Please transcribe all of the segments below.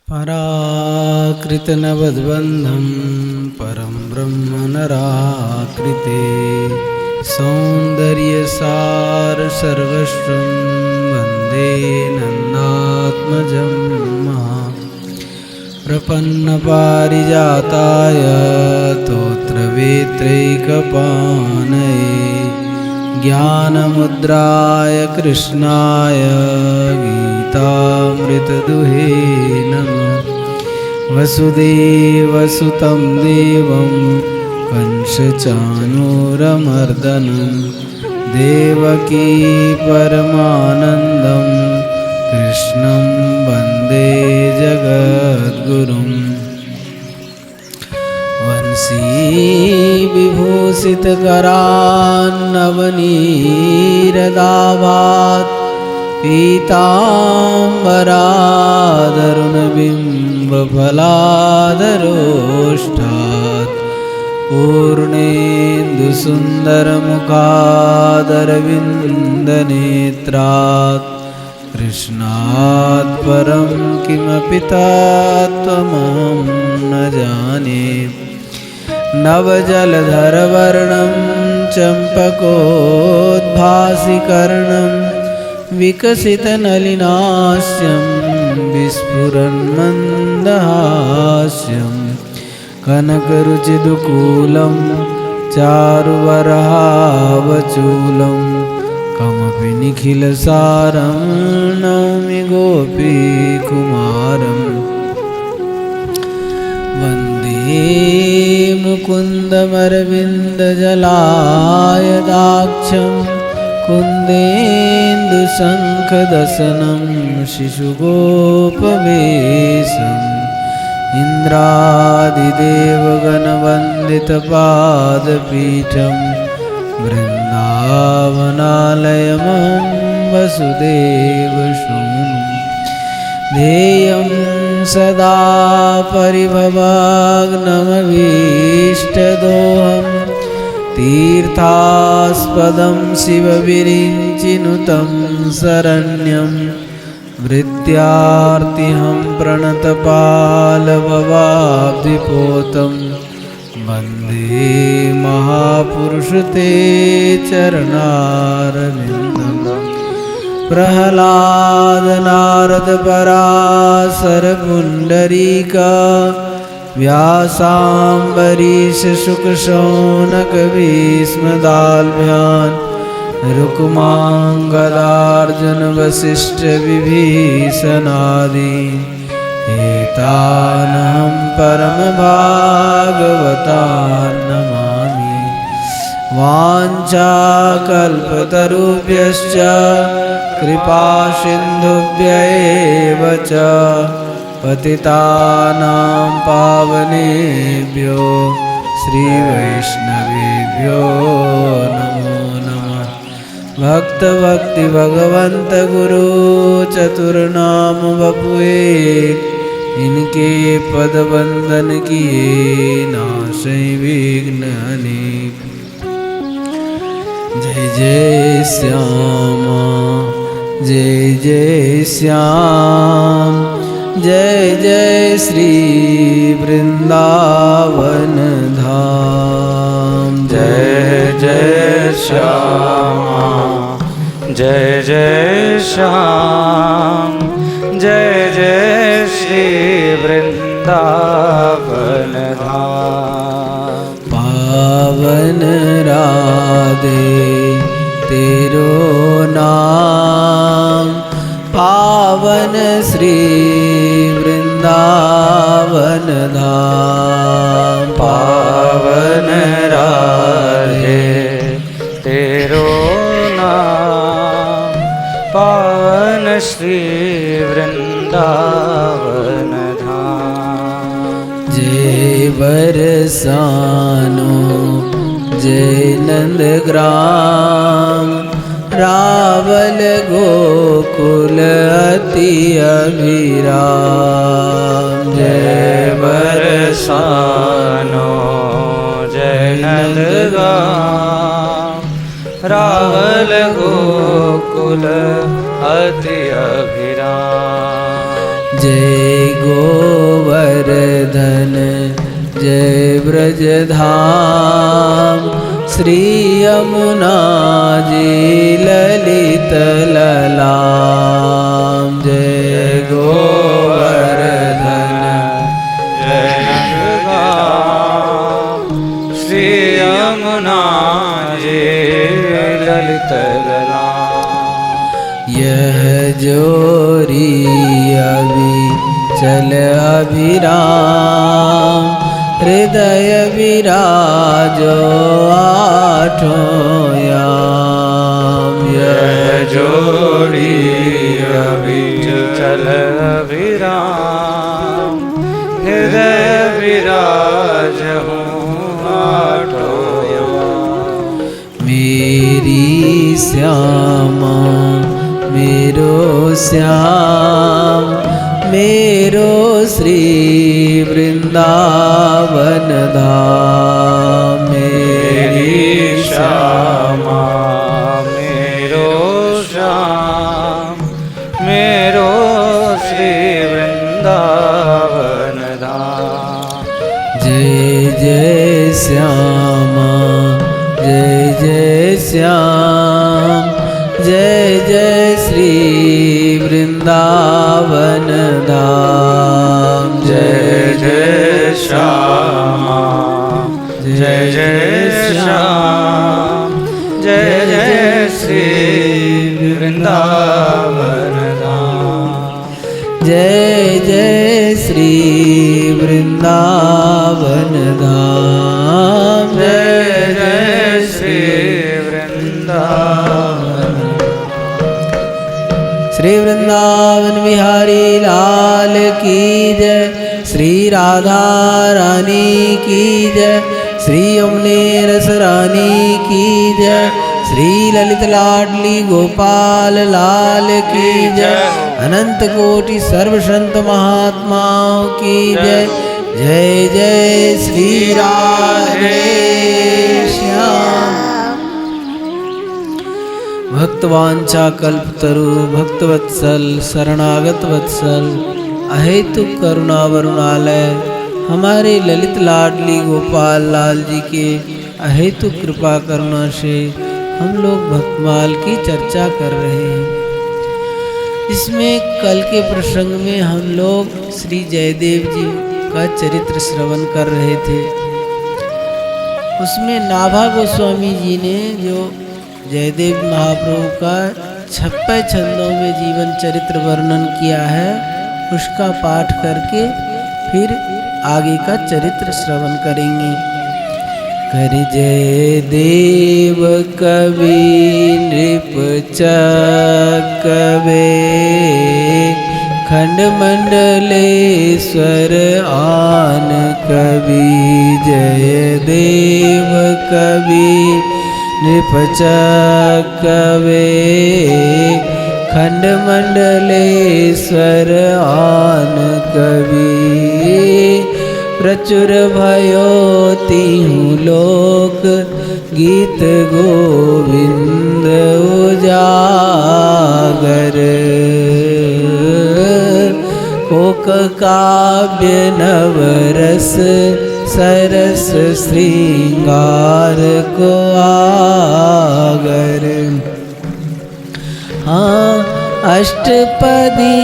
पराकृतनवद्बन्धं परं ब्रह्म नराकृते सौन्दर्यसारसर्वस्वं वन्दे नन्दात्मजं प्रपन्नपारिजाताय स्तोत्रवेत्रैकपाणये ज्ञानमुद्राय कृष्णाय गीतामृतदुहे नमः। वसुदेवसुतं देवं कंसचाणूरमर्दनं देवकी परमानन्दं कृष्णं वन्दे जगद्गुरुम्। वंशीविभूषितकरान्नवनीरदाभात् पीताम्बरादरुणबिम्बफलादरोष्ठात् पूर्णेन्दुसुन्दरमुखादरविन्दनेत्रात् कृष्णात् परं किमपि तत्त्वमहं न जाने। नवजलधरवर्णं चम्पकोद्भासिकर्णं विकसितनलिनास्यं विस्फुरन्मन्दहास्यं कनकरुचिदुकूलं चारुवरहावचूलं कमपि निखिलसारं नौमि गोपीकुमारम्। वन्दे मुकुन्दमरविन्दजलायदाक्षं कुन्देन्दुशङ्खदशनं शिशुगोपवेशम् इन्द्रादिदेवगणवन्दितपादपीठं वृन्दावनालयमं वसुदेवसूनुं ध्येयं सदा परिभवाग्नमभीष्टदोहं तीर्थास्पदं शिवविरिञ्चिनुतं शरण्यं वृत्यार्तिहं प्रणतपालभवाब्धिपोतं वन्दे महापुरुषते चरणारविन्दम्। प्रह्लाद नारद पराशर पुण्डरीका व्यासाम्बरीश शुक शौनक भीष्मदाल्भ्यान् रुक्माङ्गदार्जुन वसिष्ठ विभीषणादीन् एतानहं परमभागवतान् नमामि। वाञ्छाकल्पतरुभ्यश्च कृपासिन्धुभ्यैव च पतितानां पावनेभ्यो श्रीवैष्णवेभ्यो नमो नमः। भक्तभक्ति भगवन्त गुरु चतुर्नाम वपुए इनके पद वंदन किए नाशै विघ्न अनेक। जय जय श्यामा जय जय श्याम जय जय श्री वृंदावन धाम। जय जय श्यामा जय जय श्याम जय जय श्री वृंदावन धाम। पावन राधे तेरो नाम पावन श्री वृंदावन धाम। पावन राधे तेरो नाम पावन श्री वृंदावन धाम। जय बरसानो जय नंदग्राम रावल गोकुल अति अभिराम। जय बरसानो जय नंदग्राम रावल गोकुल अति अभिराम। जय गोवर्धन जय ब्रजधाम श्री यमुना जी ललित ललाम जय गोवर्धन जय ब्रजधाम श्री यमुना जी ललित ललाम। यह जोरी अभी चल अभिराम हृदय विराजो आठों याम। यह जोड़ी अभी चल अभिराम हृदय विराज हूँ आठों याम। मेरी श्यामा मेरो श्याम मेरो श्री वृंदावन धाम। मेरी श्यामा मेरो श्याम मेरो श्री वृंदावन धाम। जय जय श्यामा जय जय श्याम जय जय श्री वृंदावन धाम। जय जय श्यामा जय जय श्याम जय जय श्री वृंदावन धाम। जय जय श्री वृंदावन धाम। जय जय श्री वृंदावन। श्री वृंदावन बिहारी लाल की जय श्री राधा रानी की जय श्री यमुने रस रानी की जय श्री ललित लाडली गोपाल लाल की जय अनंत कोटि सर्व संत महात्माओं की जय। जय जय श्री राधे श्याम। भक्तवांछा कल्पतरु भक्तवत्सल शरणागत वत्सल अहेतुक करुणा वरुणालय हमारे ललित लाडली गोपाल लाल जी के अहेतुक कृपा करुणा से हम लोग भक्तमाल की चर्चा कर रहे हैं। इसमें कल के प्रसंग में हम लोग श्री जयदेव जी का चरित्र श्रवण कर रहे थे। उसमें नाभा गोस्वामी जी ने जो जयदेव महाप्रभु का 56 छंदों में जीवन चरित्र वर्णन किया है उसका पाठ करके फिर आगे का चरित्र श्रवण करेंगे। कर जय देव कवि नृप चकवे खंड मंडलेश्वर आन कवि। जय देव कवि नृप चकवे खंड मंडलेश्वर आन कवि। प्रचुर भयो तिहु लोक गीत गोविंद उजागर। कोक काव्य नवरस सरस श्रृंगार को आगर। हाँ अष्टपदी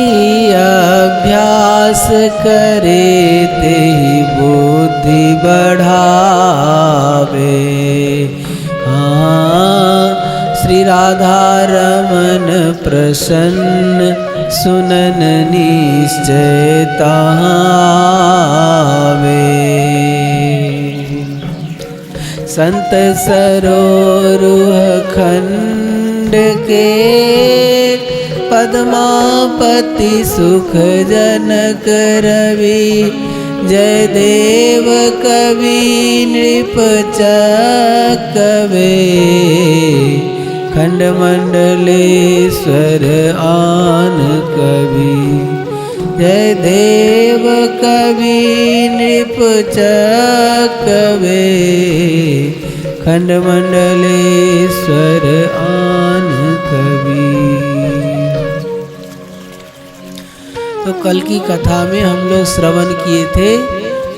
अभ्यास करे ते बुद्धि बढ़ावे। हाँ श्री राधा रमन प्रसन्न सुनन निश्चय तावे। संत सरोरुह खंड के पद्मापति सुख जनक रवि। जय देव कवि नृप चकवे खंड मंडलेश्वर आन कवि। जय देव कवि नृप चकवे खंड मंडलेश्वर आन कवि। तो कल की कथा में हम लोग श्रवण किए थे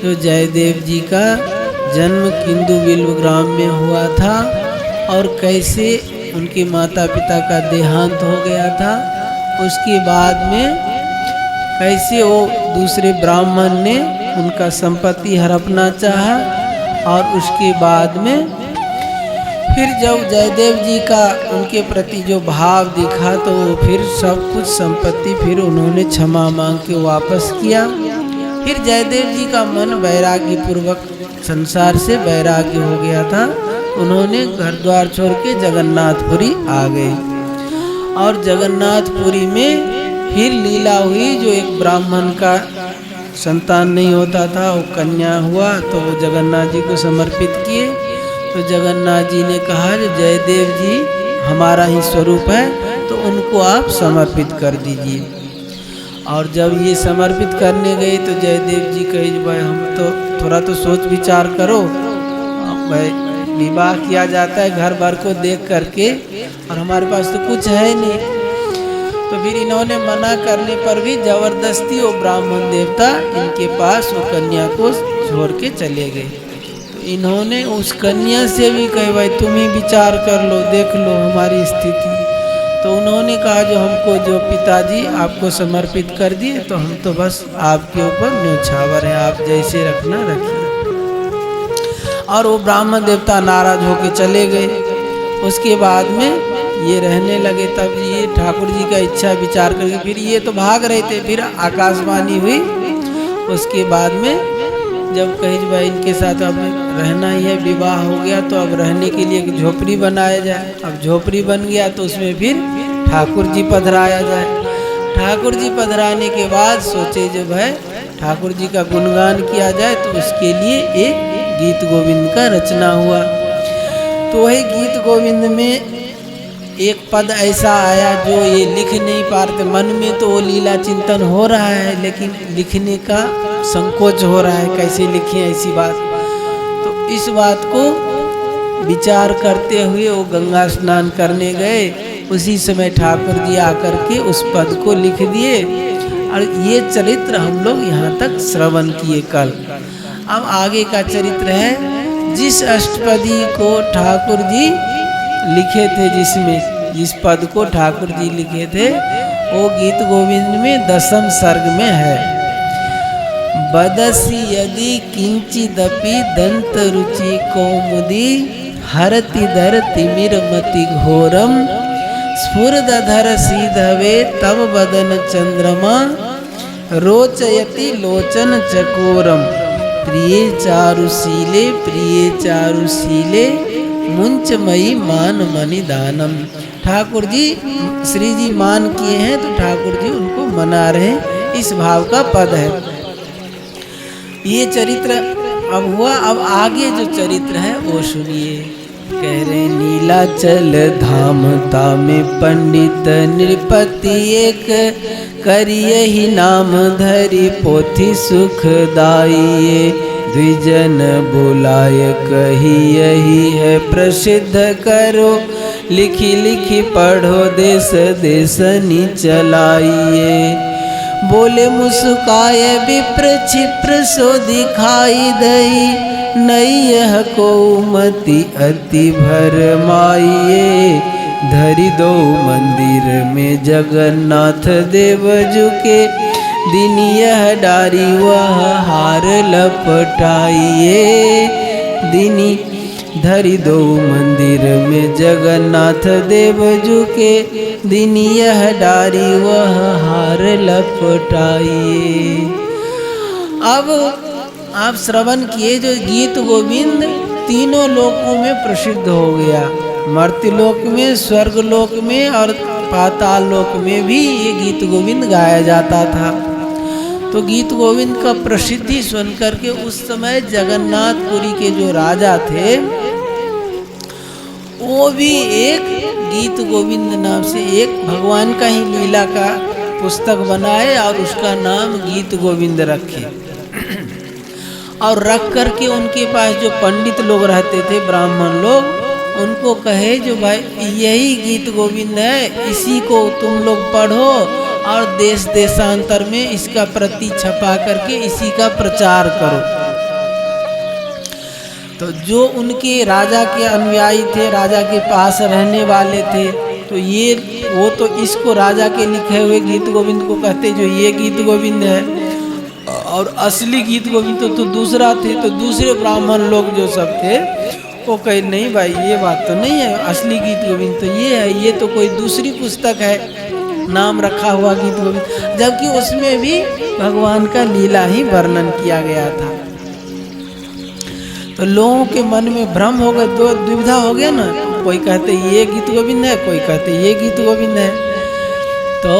जो जयदेव जी का जन्म किंदु बिल्व ग्राम में हुआ था और कैसे उनके माता पिता का देहांत हो गया था। उसके बाद में कैसे वो दूसरे ब्राह्मण ने उनका संपत्ति हड़पना चाहा और उसके बाद में फिर जब जयदेव जी का उनके प्रति जो भाव दिखा तो वो फिर सब कुछ संपत्ति फिर उन्होंने क्षमा मांग के वापस किया। फिर जयदेव जी का मन वैराग्य पूर्वक संसार से वैराग्य हो गया था। उन्होंने घर द्वार छोड़ के जगन्नाथपुरी आ गए और जगन्नाथपुरी में फिर लीला हुई। जो एक ब्राह्मण का संतान नहीं होता था वो कन्या हुआ तो वो जगन्नाथ जी को समर्पित किए। तो जगन्नाथ जी ने कहा जो जयदेव जी हमारा ही स्वरूप है तो उनको आप समर्पित कर दीजिए। और जब ये समर्पित करने गए तो जयदेव जी कहे भाई हम तो थोड़ा तो सोच विचार करो, भाई विवाह किया जाता है घर भर को देख करके और हमारे पास तो कुछ है नहीं। तो फिर इन्होंने मना करने पर भी जबरदस्ती वो ब्राह्मण देवता इनके पास वो कन्या को छोड़ के चले गए। तो इन्होंने उस कन्या से भी कहे भाई तुम ही विचार कर लो, देख लो हमारी स्थिति। तो उन्होंने कहा जो हमको जो पिताजी आपको समर्पित कर दिए तो हम तो बस आपके ऊपर न्योछावर हैं, आप जैसे रखना रखिए। और वो ब्राह्मण देवता नाराज होके चले गए। उसके बाद में ये रहने लगे। तब ये ठाकुर जी का इच्छा विचार करके फिर ये तो भाग रहे थे। फिर आकाशवाणी हुई। उसके बाद में जब कहीं भाई इनके साथ अब रहना ही है, विवाह हो गया तो अब रहने के लिए एक झोपड़ी बनाया जाए। अब झोपड़ी बन गया तो उसमें फिर ठाकुर जी पधराया जाए। ठाकुर जी पधराने के बाद सोचे जब है ठाकुर जी का गुणगान किया जाए तो उसके लिए एक गीत गोविंद का रचना हुआ। तो वही गीत गोविंद में एक पद ऐसा आया जो ये लिख नहीं पाते। मन में तो वो लीला चिंतन हो रहा है लेकिन लिखने का संकोच हो रहा है, कैसे लिखें ऐसी बात। तो इस बात को विचार करते हुए वो गंगा स्नान करने गए। उसी समय ठाकुर जी आकर के उस पद को लिख दिए और ये चरित्र हम लोग यहाँ तक श्रवण किए कल। अब आगे का चरित्र है जिस अष्टपदी को ठाकुर जी लिखे थे, जिस पद को ठाकुर जी लिखे थे वो गीत गोविंद में 10वें सर्ग में है। बदसी यदि किंचिदपि दंत रुचि कौमुदी हरति धरति मिरमति घोरम स्फुरदधर सीधवे तव बदन चंद्रमा रोचयति लोचन चकोरम प्रिय चारुशीले मुंचमयी मान मणि दानम। ठाकुर जी श्री जी मान किए हैं तो ठाकुर जी उनको मना रहे, इस भाव का पद है। ये चरित्र अब हुआ। अब आगे जो चरित्र है वो सुनिए। कह रहे नीलाचल धाम तामे पंडित नृपति एक करिए ही नाम धरि पोथी सुखदाइए द्विजन बुलाय कही यही है प्रसिद्ध करो लिखी लिखी पढ़ो देश देशनी चलाइए। बोले मुस्काय विप्र क्षिप्र सो दिखाई दई नई यह को मति अति भरमाइए। धरि दो मंदिर में जगन्नाथ देव जुके दिन यह डारी वह हार लपटाइए। दिनी धरि दो मंदिर में जगन्नाथ देव जुके दिन यह डारी वह हार लपटाइए। अब आप श्रवण किए जो गीत गोविंद तीनों लोकों में प्रसिद्ध हो गया। मर्त्यलोक में, स्वर्ग लोक में और पाताल लोक में भी ये गीत गोविंद गाया जाता था। तो गीत गोविंद का प्रसिद्धि सुन करके उस समय जगन्नाथपुरी के जो राजा थे वो भी एक गीत गोविंद नाम से एक भगवान का ही लीला का पुस्तक बनाए और उसका नाम गीत गोविंद रखे। और रख करके उनके पास जो पंडित लोग रहते थे, ब्राह्मण लोग, उनको कहे जो भाई यही गीत गोविंद है, इसी को तुम लोग पढ़ो और देश देशांतर में इसका प्रति छपा करके इसी का प्रचार करो। तो जो उनके राजा के अनुयायी थे, राजा के पास रहने वाले थे, तो वो तो इसको राजा के लिखे हुए गीत गोविंद को कहते जो ये गीत गोविंद है, और असली गीत गोविंद तो दूसरा थे। तो दूसरे ब्राह्मण लोग जो सब थे वो कहे नहीं भाई ये बात तो नहीं है, असली गीत गोविंद तो ये है, ये तो कोई दूसरी पुस्तक है, नाम रखा हुआ गीत गोविंद, जबकि उसमें भी भगवान का लीला ही वर्णन किया गया था। तो लोगों के मन में भ्रम हो गए, दो दुविधा हो गया ना, कोई कहते ये गीत गोविंद है, कोई कहते ये गीत गोविंद है। तो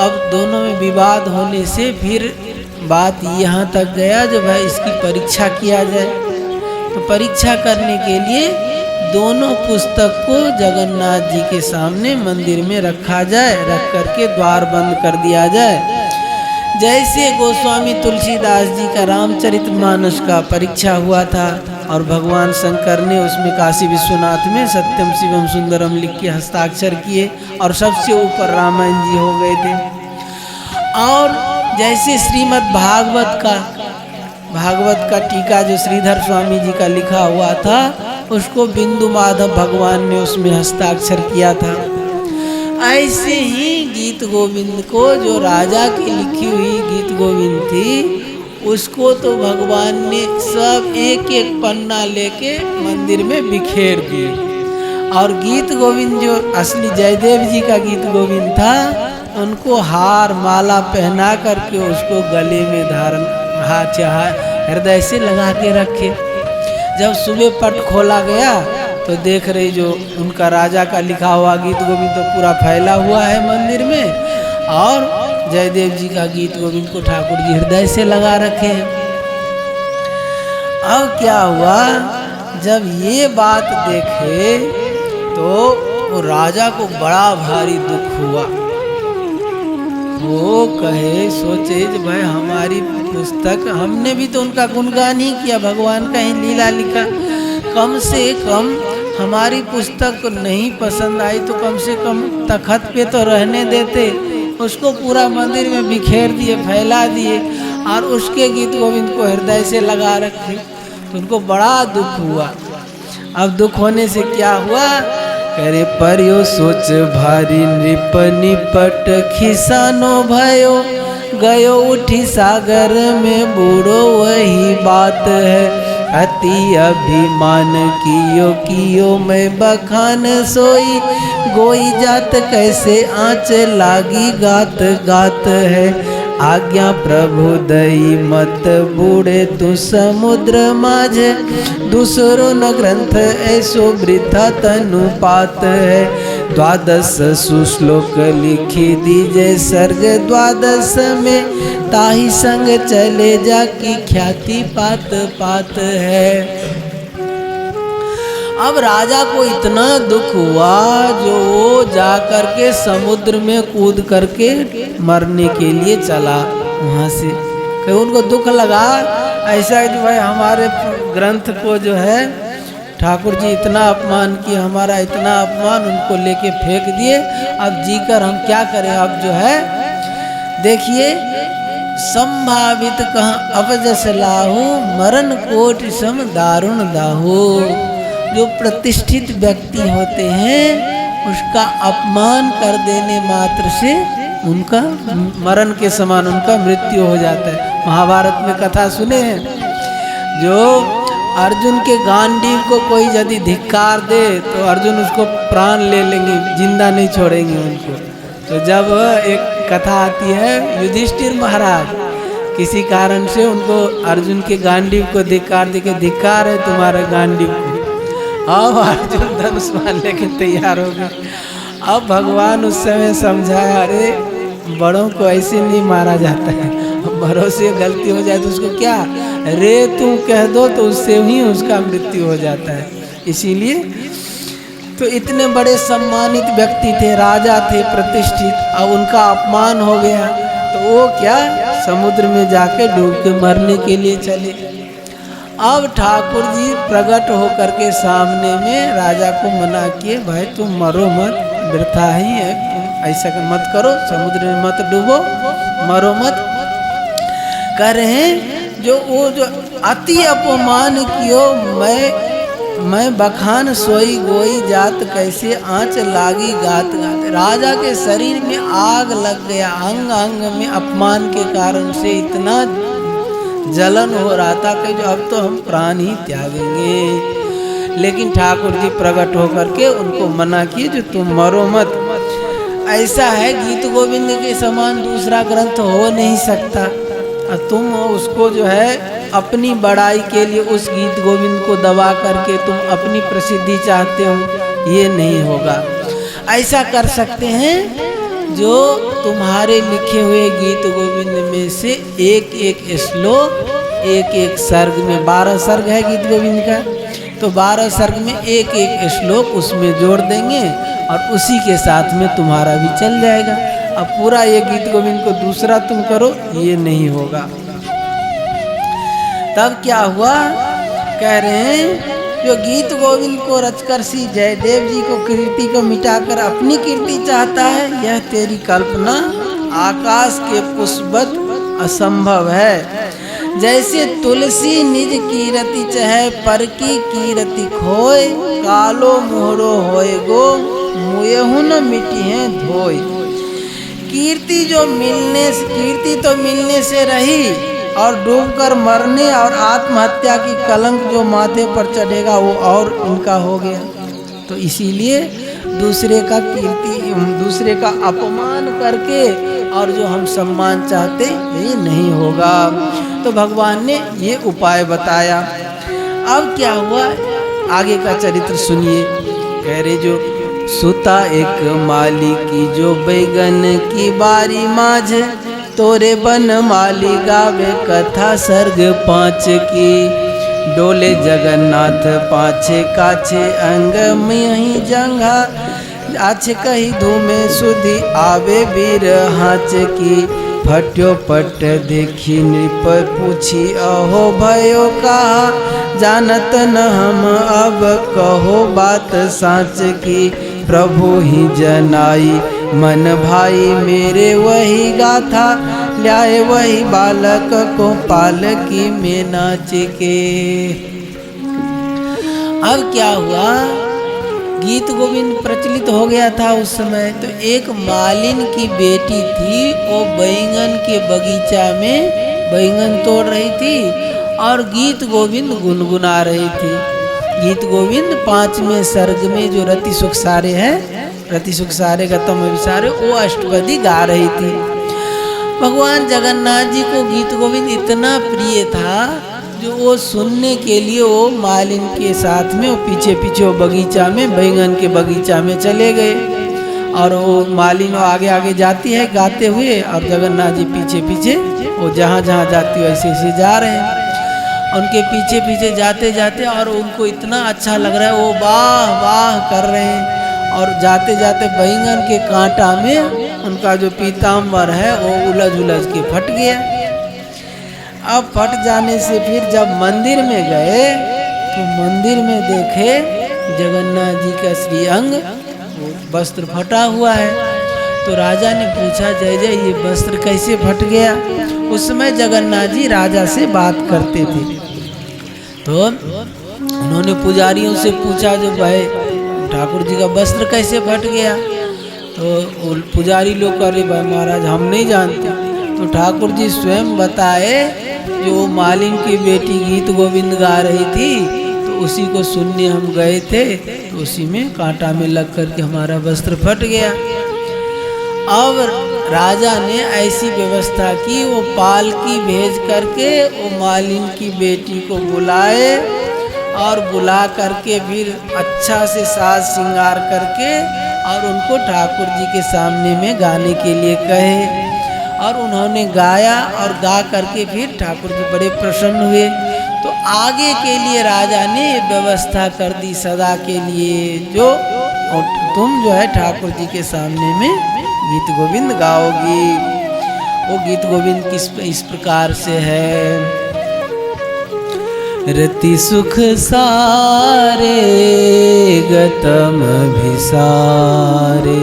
अब दोनों में विवाद होने से फिर बात यहाँ तक गया जो भाई इसकी परीक्षा किया जाए। तो परीक्षा करने के लिए दोनों पुस्तक को जगन्नाथ जी के सामने मंदिर में रखा जाए, रख करके द्वार बंद कर दिया जाए। जैसे गोस्वामी तुलसीदास जी का रामचरितमानस का परीक्षा हुआ था और भगवान शंकर ने उसमें काशी विश्वनाथ में सत्यम शिवम सुंदरम लिख के हस्ताक्षर किए और सबसे ऊपर रामायण जी हो गए थे। और जैसे श्रीमद् भागवत का टीका जो श्रीधर स्वामी जी का लिखा हुआ था, उसको बिंदु माधव भगवान ने उसमें हस्ताक्षर किया था। ऐसे ही गीत गोविंद को जो राजा की लिखी हुई गीत गोविंद थी, उसको तो भगवान ने सब एक एक पन्ना लेके मंदिर में बिखेर दिए। और गीत गोविंद जो असली जयदेव जी का गीत गोविंद था, उनको हार माला पहना करके उसको गले में धारण हृदय से लगा के रखे। जब सुबह पट खोला गया तो देख रहे जो उनका राजा का लिखा हुआ गीत गोविंद तो पूरा फैला हुआ है मंदिर में, और जयदेव जी का गीत गोविंद को ठाकुर जी हृदय से लगा रखे हैं। अब क्या हुआ, जब ये बात देखे तो वो राजा को बड़ा भारी दुख हुआ। वो कहे सोचे कि भाई हमारी पुस्तक, हमने भी तो उनका गुणगान ही किया, भगवान का ही लीला लिखा, कम से कम हमारी पुस्तक को नहीं पसंद आई तो कम से कम तखत पे तो रहने देते। उसको पूरा मंदिर में बिखेर दिए, फैला दिए और उसके गीत गोविंद को हृदय से लगा रखे। तो उनको बड़ा दुख हुआ। अब दुख होने से क्या हुआ, करे पर्यो सोच भारी नृप निपट खिसानो भयो, गयो उठी सागर में बूढ़ो वही बात है, अति अभिमान कियो मैं बखान सोई, गोई जात कैसे आँच लागी गात गात है, आज्ञा प्रभु दई मत बूढ़े तू समुद्र माझे, दूसरो न ग्रंथ ऐसो वृथा तनुपात है, द्वादश सुश्लोक लिखी दीजे सर्ग द्वादश में, ताही संग चले जा की ख्याति पात पात है। अब राजा को इतना दुख हुआ जो वो जा करके समुद्र में कूद करके मरने के लिए चला वहाँ से। कहीं उनको दुख लगा ऐसा कि भाई हमारे ग्रंथ को जो है ठाकुर जी इतना अपमान किया, हमारा इतना अपमान, उनको लेके फेंक दिए, अब जीकर हम क्या करें। अब जो है देखिए, संभावित कहाँ अपजस लाहू, मरण कोट सम दारुण दाहू। जो प्रतिष्ठित व्यक्ति होते हैं उसका अपमान कर देने मात्र से उनका मरण के समान उनका मृत्यु हो जाता है। महाभारत में कथा सुने हैं, जो अर्जुन के गांडीव को कोई यदि धिक्कार दे तो अर्जुन उसको प्राण ले लेंगे, जिंदा नहीं छोड़ेंगे उनको। तो जब एक कथा आती है, युधिष्ठिर महाराज किसी कारण से उनको अर्जुन के गांडीव को धिक्कार दे के, धिक्कार है तुम्हारे गांडीव को। अब अर्जुन धनुष मान लेके तैयार हो गए। अब भगवान उस समय समझाया, अरे बड़ों को ऐसे नहीं मारा जाता है, बड़ों से गलती हो जाए तो उसको क्या रे तू कह दो तो उससे ही उसका मृत्यु हो जाता है। इसीलिए तो इतने बड़े सम्मानित व्यक्ति थे, राजा थे, प्रतिष्ठित, अब उनका अपमान हो गया तो वो क्या समुद्र में जाके डूब के मरने के लिए चले। अब ठाकुर जी प्रकट होकर के सामने में राजा को मना किए, भाई तुम मरो मत, वृथा ही है, तुम ऐसा मत करो, समुद्र में मत डूबो, मरो मत। कह रहे हैं जो अति अपमान कियो, मैं बखान सोई गोई जात, कैसे आँच लागी गात गात। राजा के शरीर में आग लग गया, अंग अंग में अपमान के कारण से इतना जलन हो रहा था कि जो अब तो हम प्राण ही त्यागेंगे। लेकिन ठाकुर जी प्रकट होकर के उनको मना किए, जो तुम मरो मत। ऐसा है गीत गोविंद के समान दूसरा ग्रंथ हो नहीं सकता, और तुम उसको जो है अपनी बड़ाई के लिए उस गीत गोविंद को दबा करके तुम अपनी प्रसिद्धि चाहते हो, ये नहीं होगा। ऐसा कर सकते हैं जो तुम्हारे लिखे हुए गीत गोविंद में से एक एक श्लोक, एक एक सर्ग में, 12 सर्ग है गीत गोविंद का, तो 12 सर्ग में एक एक श्लोक उसमें जोड़ देंगे और उसी के साथ में तुम्हारा भी चल जाएगा। अब पूरा ये गीत गोविंद को दूसरा तुम करो, ये नहीं होगा। तब क्या हुआ, कह रहे हैं जो गीत गोविंद को रचकर श्री जयदेव जी को कीर्ति को मिटाकर अपनी कीर्ति चाहता है, यह तेरी कल्पना आकाश के पुष्पवत असंभव है। जैसे तुलसी निज कीरति चहे, पर की कीरति खोय, कालो मोहरो होए गो, मुयहु न मिटी है धोय। कीर्ति तो मिलने से रही, और डूबकर मरने और आत्महत्या की कलंक जो माथे पर चढ़ेगा वो और उनका हो गया। तो इसीलिए दूसरे का अपमान करके और जो हम सम्मान चाहते ये नहीं होगा। तो भगवान ने ये उपाय बताया। अब क्या हुआ, आगे का चरित्र सुनिए। कह रहे जो सुता एक माली की, जो बैगन की बारी माझ, तोरे बन माली गावे कथा सर्ग 5 की। डोले जगन्नाथ पाछे काछे, अंग में ही जंघा, आछे कही धूमे सुधी, आवे वीर हाच की। फट्यो पट देखी नृप पूछी, अहो भयो कहा, जानत न हम अब कहो बात साच की। प्रभु ही जनाई मन भाई मेरे, वही गाथा ल्याए वही बालक को पालकी में नाच के। अब क्या हुआ, गीत गोविंद प्रचलित हो गया था उस समय। तो एक मालिन की बेटी थी, वो बैंगन के बगीचा में बैंगन तोड़ रही थी और गीत गोविंद गुनगुना रही थी। गीत गोविंद 5वें सर्ग में जो रति सुख सारे है, रति सुख सारे गतम विसारे, वो अष्टपदी गा रही थी। भगवान जगन्नाथ जी को गीत गोविंद इतना प्रिय था, जो वो सुनने के लिए वो मालिन के साथ में वो पीछे पीछे वो बगीचा में, बैंगन के बगीचा में चले गए। और वो मालिन वो आगे आगे जाती है गाते हुए, और जगन्नाथ जी पीछे पीछे वो जहाँ जहाँ जाती है ऐसे ऐसे जा रहे हैं। उनके पीछे पीछे जाते जाते, और उनको इतना अच्छा लग रहा है, वो वाह वाह कर रहे हैं। और जाते जाते बैंगन के कांटा में उनका जो पीताम्बर है वो उलझ के फट गया। अब फट जाने से फिर जब मंदिर में गए तो मंदिर में देखे जगन्नाथ जी का श्रीअंग वस्त्र फटा हुआ है। तो राजा ने पूछा, जय जय ये वस्त्र कैसे फट गया? उस समय जगन्नाथ जी राजा से बात करते थे। तो उन्होंने पुजारियों से पूछा, जो भाई ठाकुर जी का वस्त्र कैसे फट गया? तो पुजारी लोग कह रहे, भाई महाराज हम नहीं जानते। तो ठाकुर जी स्वयं बताए, जो मालिन की बेटी गीत गोविंद गा रही थी, तो उसी को सुनने हम गए थे, तो उसी में कांटा में लग करके हमारा वस्त्र फट गया। अब राजा ने ऐसी व्यवस्था की, वो पालकी भेज करके वो मालिन की बेटी को बुलाए, और बुला करके फिर अच्छा से साज श्रृंगार करके और उनको ठाकुर जी के सामने में गाने के लिए कहे। और उन्होंने गाया, और गा करके फिर ठाकुर जी बड़े प्रसन्न हुए। तो आगे के लिए राजा ने व्यवस्था कर दी सदा के लिए, जो तुम जो है ठाकुर जी के सामने में गीत गोविंद गाओगी। वो गीत गोविंद इस प्रकार से है। रति सुख सारे गतम भिसारे,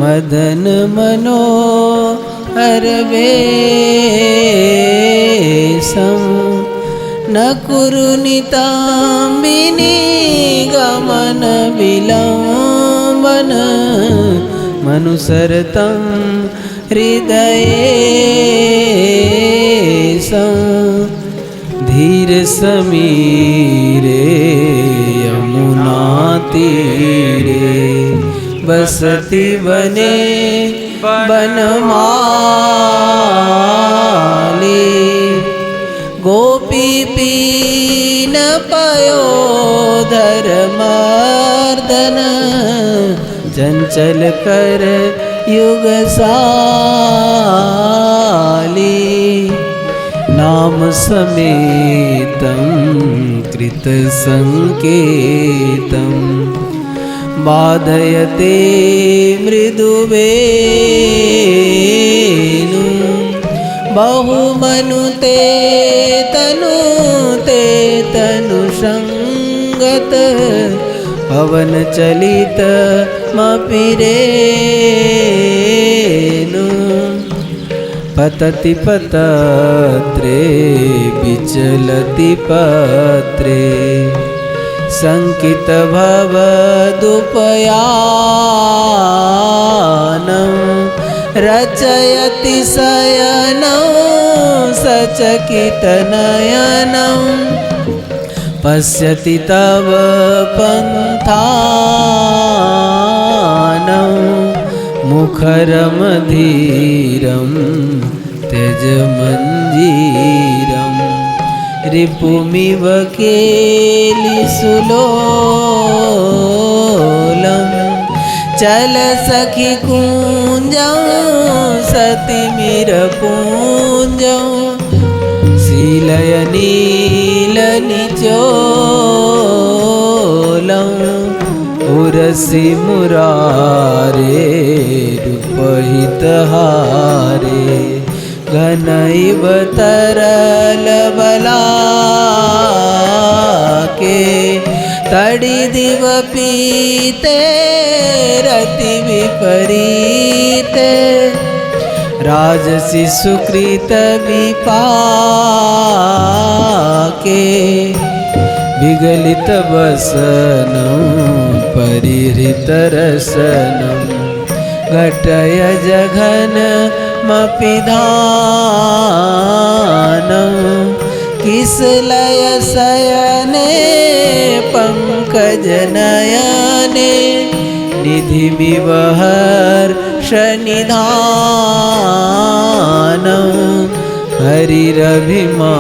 मदन मनोहर वेशम न कुरुनिताम्बिनी गमन विलंबन मनुसरतं हृदयेशं धीर समीरे यमुना तीरे बसती बने बनमाली गोपी पीन पयोधर मर्दन चंचल कर युग साली नाम समेतं कृत संकेतं बाधयते मृदुवेणु बहुमनुते तनु संगत पवन चलित मपिरेनु पतति पतत्रे विचलति पत्रे संकित भवदुपयानं रचयति शयनं सचकित नयनं पश्यति तव पन्थानं मुखरमधीरं त्यजमञ्जीरं रिपुमिव केलिसुलोलं चल सखि कुञ्जं सतिमिरपुञ्जं शीलय नीलनिचोलं उरसि मुरारे रूपहितहारे घनैव तरल बलाके तड़ि दिव पीते रति विपरीते राजसी सुकृत विपाके विगलित वसनं परिहृत रसनं घटय जघन मपिधानं किसलय शयने पंकज नयने निधिमिव हर्षनिधानं हरिरभिमानी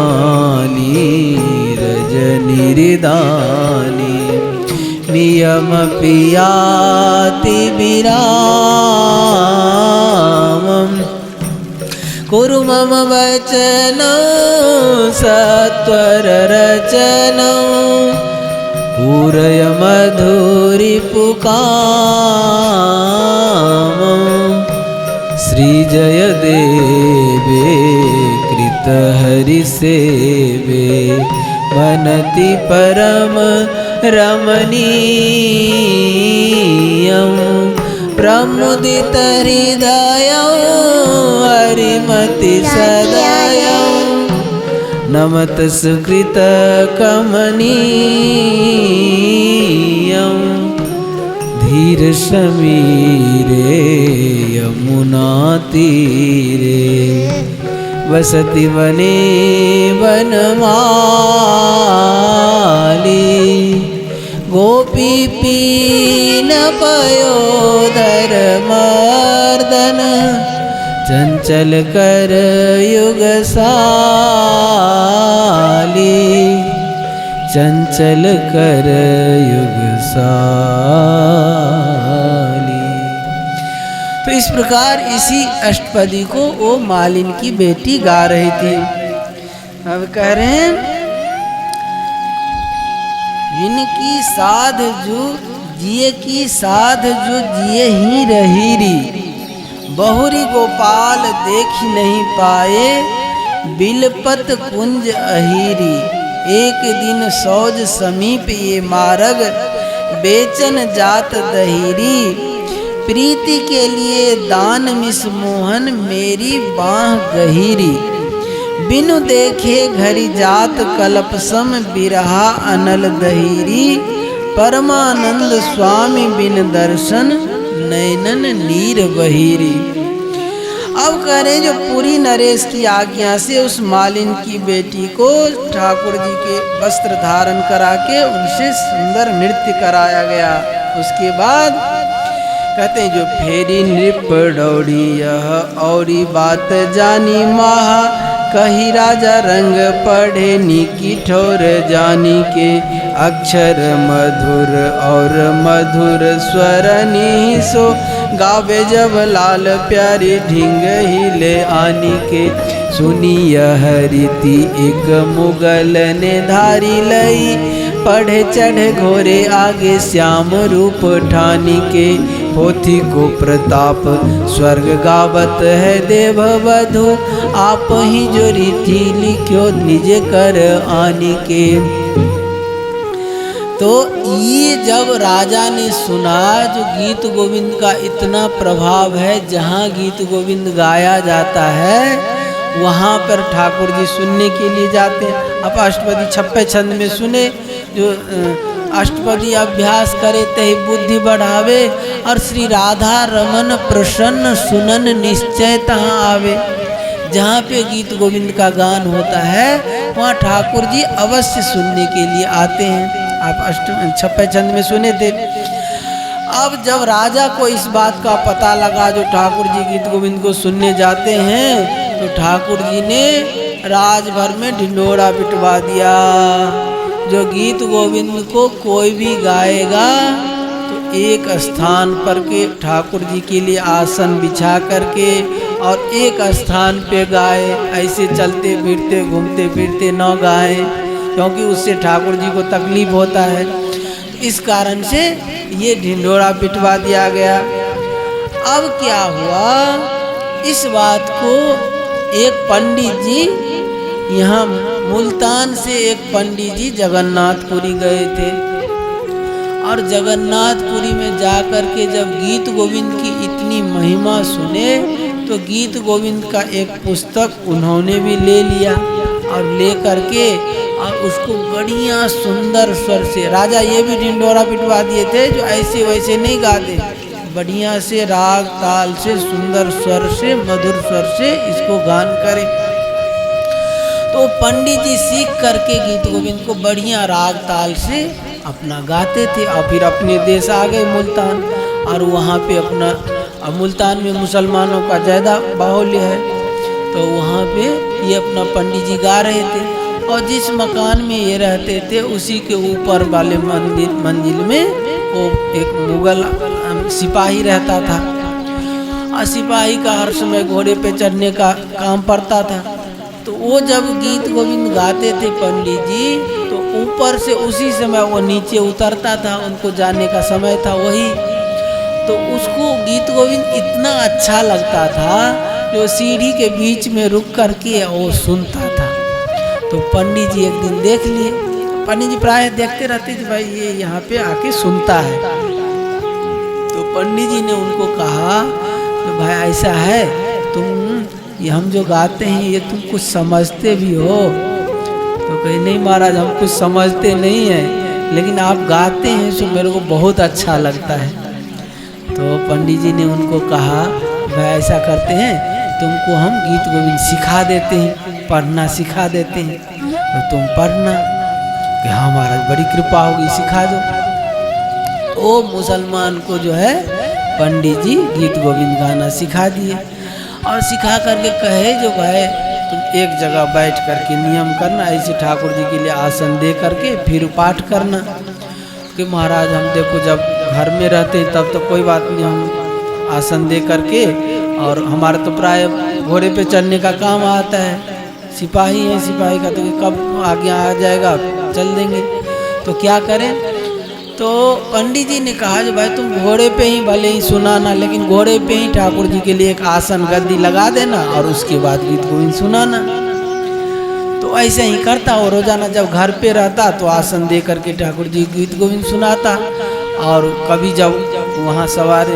रजनिरिदानी नियमपि याति विरामं कुरु मम वचनं सत्वररचनं पूरय मधुरिपुकामं श्रीजयदेवे कृतहरिसेवे वनति परम रमणीयं प्रमुदित हृदयं हरिमति सदयं नमत सुकृत कमनीयं धीर समीरे यमुना तीरे वसति वने वनमाली गोपी पीन पयोधर मर्दन चंचल कर युग साली चंचल कर युग साली। तो इस प्रकार इसी अष्टपदी को वो मालिन की बेटी गा रही थी। अब कह रहे हैं इनकी साध जो जिए की साध जो जिए ही रहीरी बहुरी गोपाल देख नहीं पाए बिलपत कुंज अहीरी। एक दिन सौज समीप ये मारग बेचन जात दहीरी प्रीति के लिए दान मिस मोहन मेरी बाह गहीरी, बिनु देखे घरि जात कल्प सम बिरहा अनल दहीरी, परमानंद स्वामी बिन दर्शन नैनन नीर बहीरी। अब करें जो पूरी नरेश की आज्ञा से उस मालिन की बेटी को ठाकुर जी के वस्त्र धारण करा के उनसे सुंदर नृत्य कराया गया। उसके बाद कहते हैं जो फेरी नृप दौड़ी यह औरी बात जानी माहा, कही राजा रंग पढ़े नीकी ठोर जानी के, अक्षर मधुर और मधुर स्वर निसो, गावे जब लाल प्यारी ढींग हिले आनी के, सुनी यह रीति एक मुगल ने धारी लई, पढ़े चढ़े घोरे आगे श्याम रूप ठानी के, पोथी को प्रताप स्वर्ग गावत है देव बधु, आप ही जो रीति लिख्यो निज कर आनी के। तो ये जब राजा ने सुना जो गीत गोविंद का इतना प्रभाव है, जहाँ गीत गोविंद गाया जाता है वहाँ पर ठाकुर जी सुनने के लिए जाते हैं। अब अष्टपदी 56 छंद में सुने, जो अष्टपदी अभ्यास करे तही बुद्धि बढ़ावे, और श्री राधा रमन प्रसन्न सुनन निश्चय तहाँ आवे। जहाँ पे गीत गोविंद का गान होता है वहाँ ठाकुर जी अवश्य सुनने के लिए आते हैं। आप 56 छंद में सुने थे। अब जब राजा को इस बात का पता लगा जो ठाकुर जी गीत गोविंद को सुनने जाते हैं, तो ठाकुर जी ने राजभर में ढिंढोरा पिटवा दिया। जो गीत गोविंद को कोई भी गाएगा तो एक स्थान पर के ठाकुर जी के लिए आसन बिछा करके और एक स्थान पे गाए, ऐसे चलते फिरते घूमते फिरते न गाए, क्योंकि उससे ठाकुर जी को तकलीफ होता है। इस कारण से ये ढिंढोरा पिटवा दिया गया। अब क्या हुआ, इस बात को एक पंडित जी यहाँ मुल्तान से एक पंडित जी जगन्नाथपुरी गए थे, और जगन्नाथपुरी में जाकर के जब गीत गोविंद की इतनी महिमा सुने तो गीत गोविंद का एक पुस्तक उन्होंने भी ले लिया, और ले करके और उसको बढ़िया सुंदर स्वर से, राजा ये भी ढिंढोरा पिटवा दिए थे जो ऐसे वैसे नहीं गाते, बढ़िया से राग ताल से सुंदर स्वर से मधुर स्वर से इसको गान करें। तो पंडित जी सीख करके गीत गोविंद को बढ़िया राग ताल से अपना गाते थे, और फिर अपने देश आ गए मुल्तान, और वहाँ पे अपना, अब मुल्तान में मुसलमानों का ज़्यादा बाहुल्य है, तो वहाँ पे ये अपना पंडित जी गा रहे थे। और जिस मकान में ये रहते थे उसी के ऊपर वाले मंजिल में वो एक मुगल सिपाही रहता था, और सिपाही का हर समय घोड़े पे चढ़ने का काम पड़ता था। तो वो जब गीत गोविंद गाते थे पंडित जी, तो ऊपर से उसी समय वो नीचे उतरता था, उनको जाने का समय था वही, तो उसको गीत गोविंद इतना अच्छा लगता था जो सीढ़ी के बीच में रुक करके वो सुनता था। तो पंडित जी एक दिन देख लिए, पंडित जी प्राय देखते रहते थे भाई ये यहाँ पे आके सुनता है। तो पंडित जी ने उनको कहा तो भाई ऐसा है, तुम ये हम जो गाते हैं ये तुम कुछ समझते भी हो? तो कहे नहीं महाराज हम कुछ समझते नहीं हैं, लेकिन आप गाते हैं तो मेरे को बहुत अच्छा लगता है। तो पंडित जी ने उनको कहा भाई ऐसा करते हैं, तुमको हम गीत गोविंद सिखा देते हैं, पढ़ना सिखा देते हैं, तो तुम पढ़ना। कि हाँ महाराज बड़ी कृपा होगी, सिखा दो। वो मुसलमान को जो है पंडित जी गीत गोविंद गाना सिखा दिए, और सिखा करके कहे जो भाई तुम एक जगह बैठ करके नियम करना, ऐसे ठाकुर जी के लिए आसन दे करके फिर पाठ करना। कि महाराज हम देखो जब घर में रहते हैं तब तो कोई बात नहीं, हम आसन दे करके, और हमारा तो प्राय घोड़े पे चढ़ने का काम आता है, सिपाही है, सिपाही का तो कब आगे आ जाएगा चल देंगे, तो क्या करें। तो पंडित जी ने कहा जो भाई तुम घोड़े पे ही भले ही सुनाना, लेकिन घोड़े पे ही ठाकुर जी के लिए एक आसन गद्दी लगा देना, और उसके बाद गीत गोविंद सुनाना। तो ऐसे ही करता, और रोजाना जब घर पे रहता तो आसन दे करके ठाकुर जी गीत गोविंद सुनाता, और कभी जब वहाँ सवार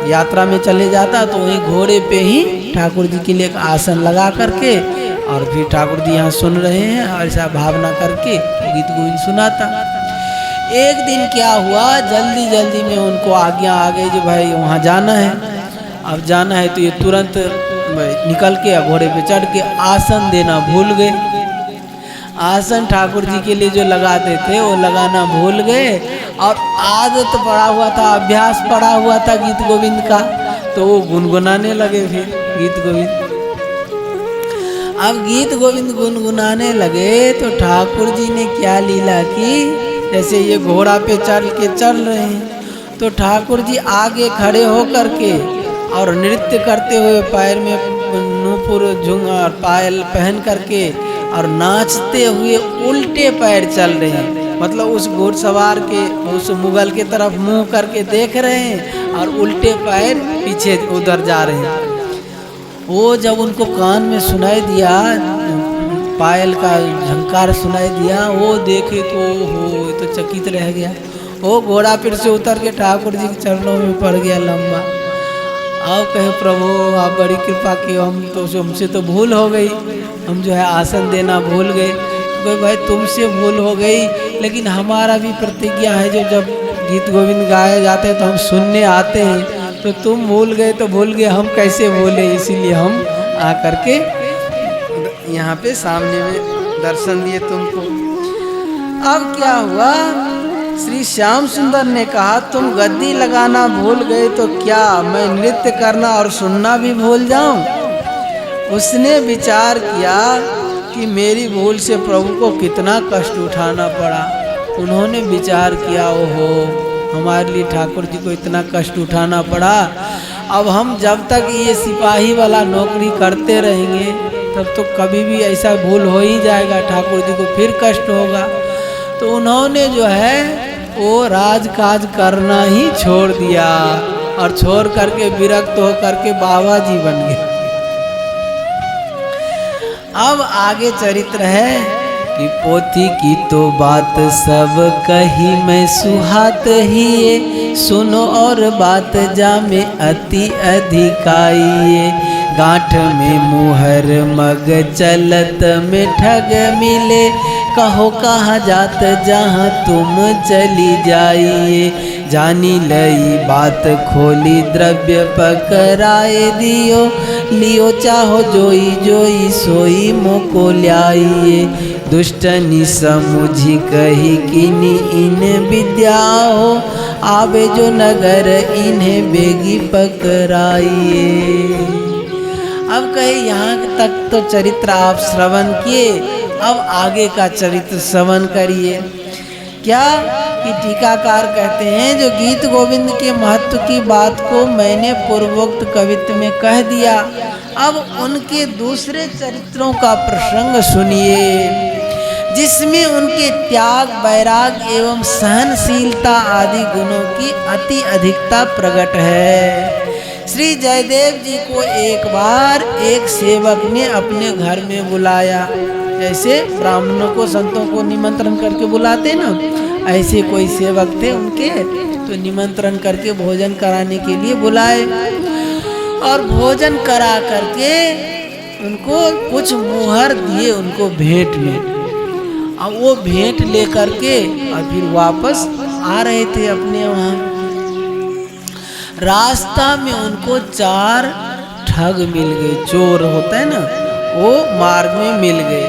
यात्रा में चले जाता तो वहीं घोड़े पे ही ठाकुर जी के लिए एक आसन लगा करके और फिर ठाकुर जी यहाँ सुन रहे हैं और ऐसा भावना करके गीत गोविंद सुनाता। एक दिन क्या हुआ, जल्दी जल्दी में उनको आज्ञा आ गई जो भाई वहाँ जाना है। अब जाना है तो ये तुरंत निकल के घोड़े पे चढ़ के आसन देना भूल गए। आसन ठाकुर जी के लिए जो लगाते थे वो लगाना भूल गए और आदत पड़ा हुआ था, अभ्यास पड़ा हुआ था गीत गोविंद का, तो वो गुनगुनाने लगे फिर गीत गोविंद। अब गीत गोविंद गुनगुनाने लगे तो ठाकुर जी ने क्या लीला की, जैसे ये घोड़ा पे चढ़ रहे हैं तो ठाकुर जी आगे खड़े हो करके और नृत्य करते हुए पैर में नूपुर झुंगर पायल पहन करके और नाचते हुए उल्टे पैर चल रहे हैं। मतलब उस घोड़सवार के उस मुगल के तरफ मुंह करके देख रहे हैं और उल्टे पैर पीछे उधर जा रहे हैं। वो जब उनको कान में सुनाई दिया, पायल का झंकार सुनाई दिया, वो देखे तो हो तो चकित रह गया। वो घोड़ा फिर से उतर के ठाकुर जी के चरणों में पड़ गया लंबा। अब कहे प्रभु आप बड़ी कृपा की, हम तो हमसे तो भूल हो गई, हम जो है आसन देना भूल गए। तो भाई तुमसे भूल हो गई, लेकिन हमारा भी प्रतिज्ञा है जो जब गीत गोविंद गाए जाते हैं तो हम सुनने आते हैं, तो तुम भूल गए तो भूल गए, हम कैसे भूले, इसीलिए हम आकर के यहाँ पे सामने में दर्शन दिए तुमको। अब क्या हुआ, श्री श्याम सुंदर ने कहा तुम गद्दी लगाना भूल गए तो क्या मैं नृत्य करना और सुनना भी भूल जाऊं। उसने विचार किया कि मेरी भूल से प्रभु को कितना कष्ट उठाना पड़ा। उन्होंने विचार किया ओहो हमारे लिए ठाकुर जी को इतना कष्ट उठाना पड़ा, अब हम जब तक ये सिपाही वाला नौकरी करते रहेंगे तब तो कभी भी ऐसा भूल हो ही जाएगा, ठाकुर जी को फिर कष्ट होगा। तो उन्होंने जो है वो राजकाज करना ही छोड़ दिया और छोड़ करके विरक्त हो करके बाबा जी बन गए। अब आगे चरित्र है कि पोथी की तो बात सब कही मैं सुहात ही ये, सुनो और बात जा में अति अधिकाई। गांठ में मुहर मग चलत में ठग मिले, कहो कहाँ जात जहाँ तुम चली जाइए। जानी लई बात खोली द्रव्य पकड़ाए दियो, लियो चाहो जोई जोई सोई मोको ल्याइए। दुष्टनी समुझी कही किनी इन विद्या हो, आवे जो नगर इन्हें बेगी पकड़ाइए। अब कहे यहाँ तक तो चरित्र आप श्रवण किए, अब आगे का चरित्र श्रवण करिए। क्या कि टीकाकार कहते हैं जो गीत गोविंद के महत्व की बात को मैंने पूर्वोक्त कवित्व में कह दिया, अब उनके दूसरे चरित्रों का प्रसंग सुनिए जिसमें उनके त्याग वैराग एवं सहनशीलता आदि गुणों की अति अधिकता प्रकट है। श्री जयदेव जी को एक बार एक सेवक ने अपने घर में बुलाया, जैसे ब्राह्मणों को संतों को निमंत्रण करके बुलाते ना, ऐसे कोई सेवक थे उनके, तो निमंत्रण करके भोजन कराने के लिए बुलाए और भोजन करा करके उनको कुछ मुहर दिए उनको भेंट में। अब वो भेंट ले करके और फिर वापस आ रहे थे अपने वहाँ। रास्ता में उनको 4 ठग मिल गए, चोर होता है ना, वो मार्ग में मिल गए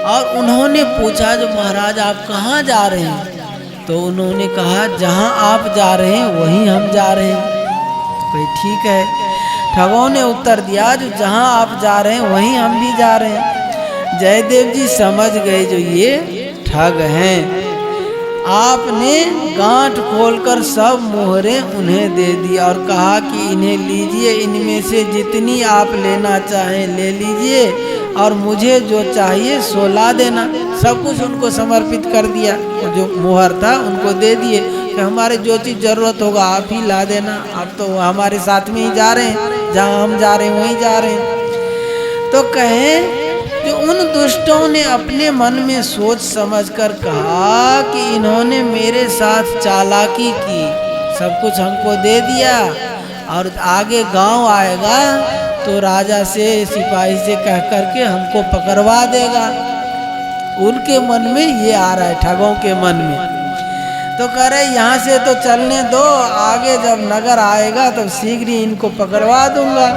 और उन्होंने पूछा जो महाराज आप कहाँ जा रहे हैं, तो उन्होंने कहा जहाँ आप जा रहे हैं वहीं हम जा रहे हैं। तो ठीक है, ठगों ने उत्तर दिया जो जहाँ आप जा रहे हैं वहीं हम भी जा रहे हैं। जयदेव जी समझ गए जो ये ठग हैं। आपने गांठ खोलकर सब मोहरें उन्हें दे दी और कहा कि इन्हें लीजिए, इनमें से जितनी आप लेना चाहें ले लीजिए और मुझे जो चाहिए सो ला देना। सब कुछ उनको समर्पित कर दिया, जो मोहर था उनको दे दिए कि हमारे जो चीज़ ज़रूरत होगा आप ही ला देना, आप तो हमारे साथ में ही जा रहे हैं, जहाँ हम जा रहे हैं वहीं जा रहे हैं। तो कहें जो उन दुष्टों ने अपने मन में सोच समझकर कहा कि इन्होंने मेरे साथ चालाकी की, सब कुछ हमको दे दिया और आगे गांव आएगा तो राजा से सिपाही से कह करके हमको पकड़वा देगा। उनके मन में ये आ रहा है, ठगों के मन में। तो कह रहे यहाँ से तो चलने दो, आगे जब नगर आएगा तो शीघ्र ही इनको पकड़वा दूंगा।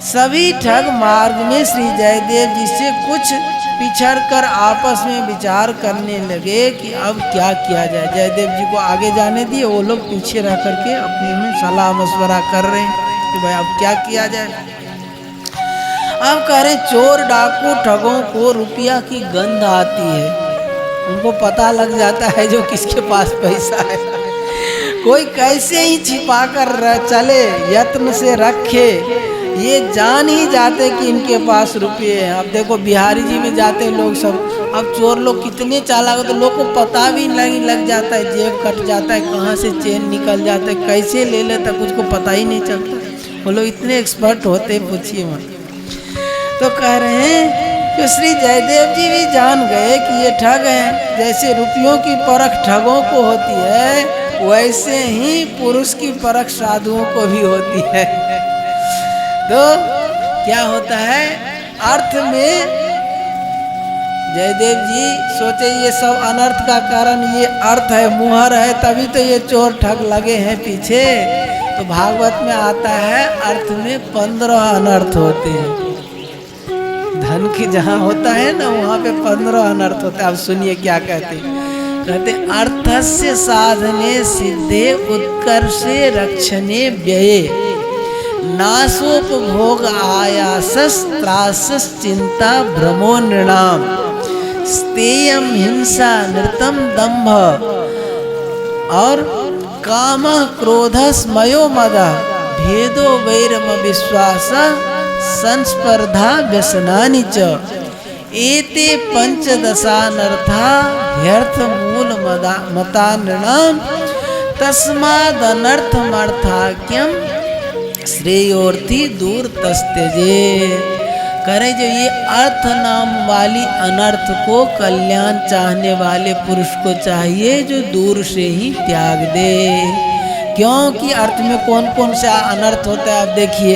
सभी ठग मार्ग में श्री जयदेव जी से कुछ पिछड़ कर आपस में विचार करने लगे कि अब क्या किया जाए। जयदेव जी को आगे जाने दिए, वो लोग पीछे रह करके अपने में सलाह मशवरा कर रहे हैं कि भाई अब क्या किया जाए। अब कह रहे चोर डाकू ठगों को रुपया की गंध आती है, उनको पता लग जाता है जो किसके पास पैसा है। कोई कैसे ही छिपा कर चले, यत्न से रखे, ये जान ही जाते कि इनके पास रुपये हैं। अब देखो बिहारी जी में जाते लोग सब, अब चोर लोग कितने चालाक होते, लोग को पता भी नहीं लग जाता है, जेब कट जाता है, कहाँ से चेन निकल जाता है, कैसे ले लेता कुछ को पता ही नहीं चलता। वो लोग इतने एक्सपर्ट होते, पूछिए मत। तो कह रहे हैं कि श्री जयदेव जी भी जान गए कि ये ठग हैं। जैसे रुपयों की परख ठगों को होती है, वैसे ही पुरुष की परख साधुओं को भी होती है। तो क्या होता है, अर्थ में जयदेव जी सोचे ये सब अनर्थ का कारण ये अर्थ है, मुहर है, तभी तो ये चोर ठग लगे हैं पीछे। तो भागवत में आता है अर्थ में 15 अनर्थ होते हैं। धन की जहाँ होता है ना, वहाँ पे 15 अनर्थ होते हैं। अब सुनिए क्या कहते, कहते अर्थस्य साधने सिद्धे उत्कर्षे रक्षणे व्यये नाशोपभोग आयासस त्रासस चिंता भ्रमो नृणाम स्तेयम हिंसा नृतम दंभ और काम क्रोधस मयो मदा भेदो वैरम विश्वास संस्पर्धा व्यसनानि च एते पंचदशानर्था ह्यर्थ मूल मता नृणाम तस्मादनर्थमर्थाख्यम श्रेयोर्थी दूर तस्तेजे। करे जो ये अर्थ नाम वाली अनर्थ को कल्याण चाहने वाले पुरुष को चाहिए जो दूर से ही त्याग दे। क्योंकि अर्थ में कौन कौन सा अनर्थ होता है आप देखिए।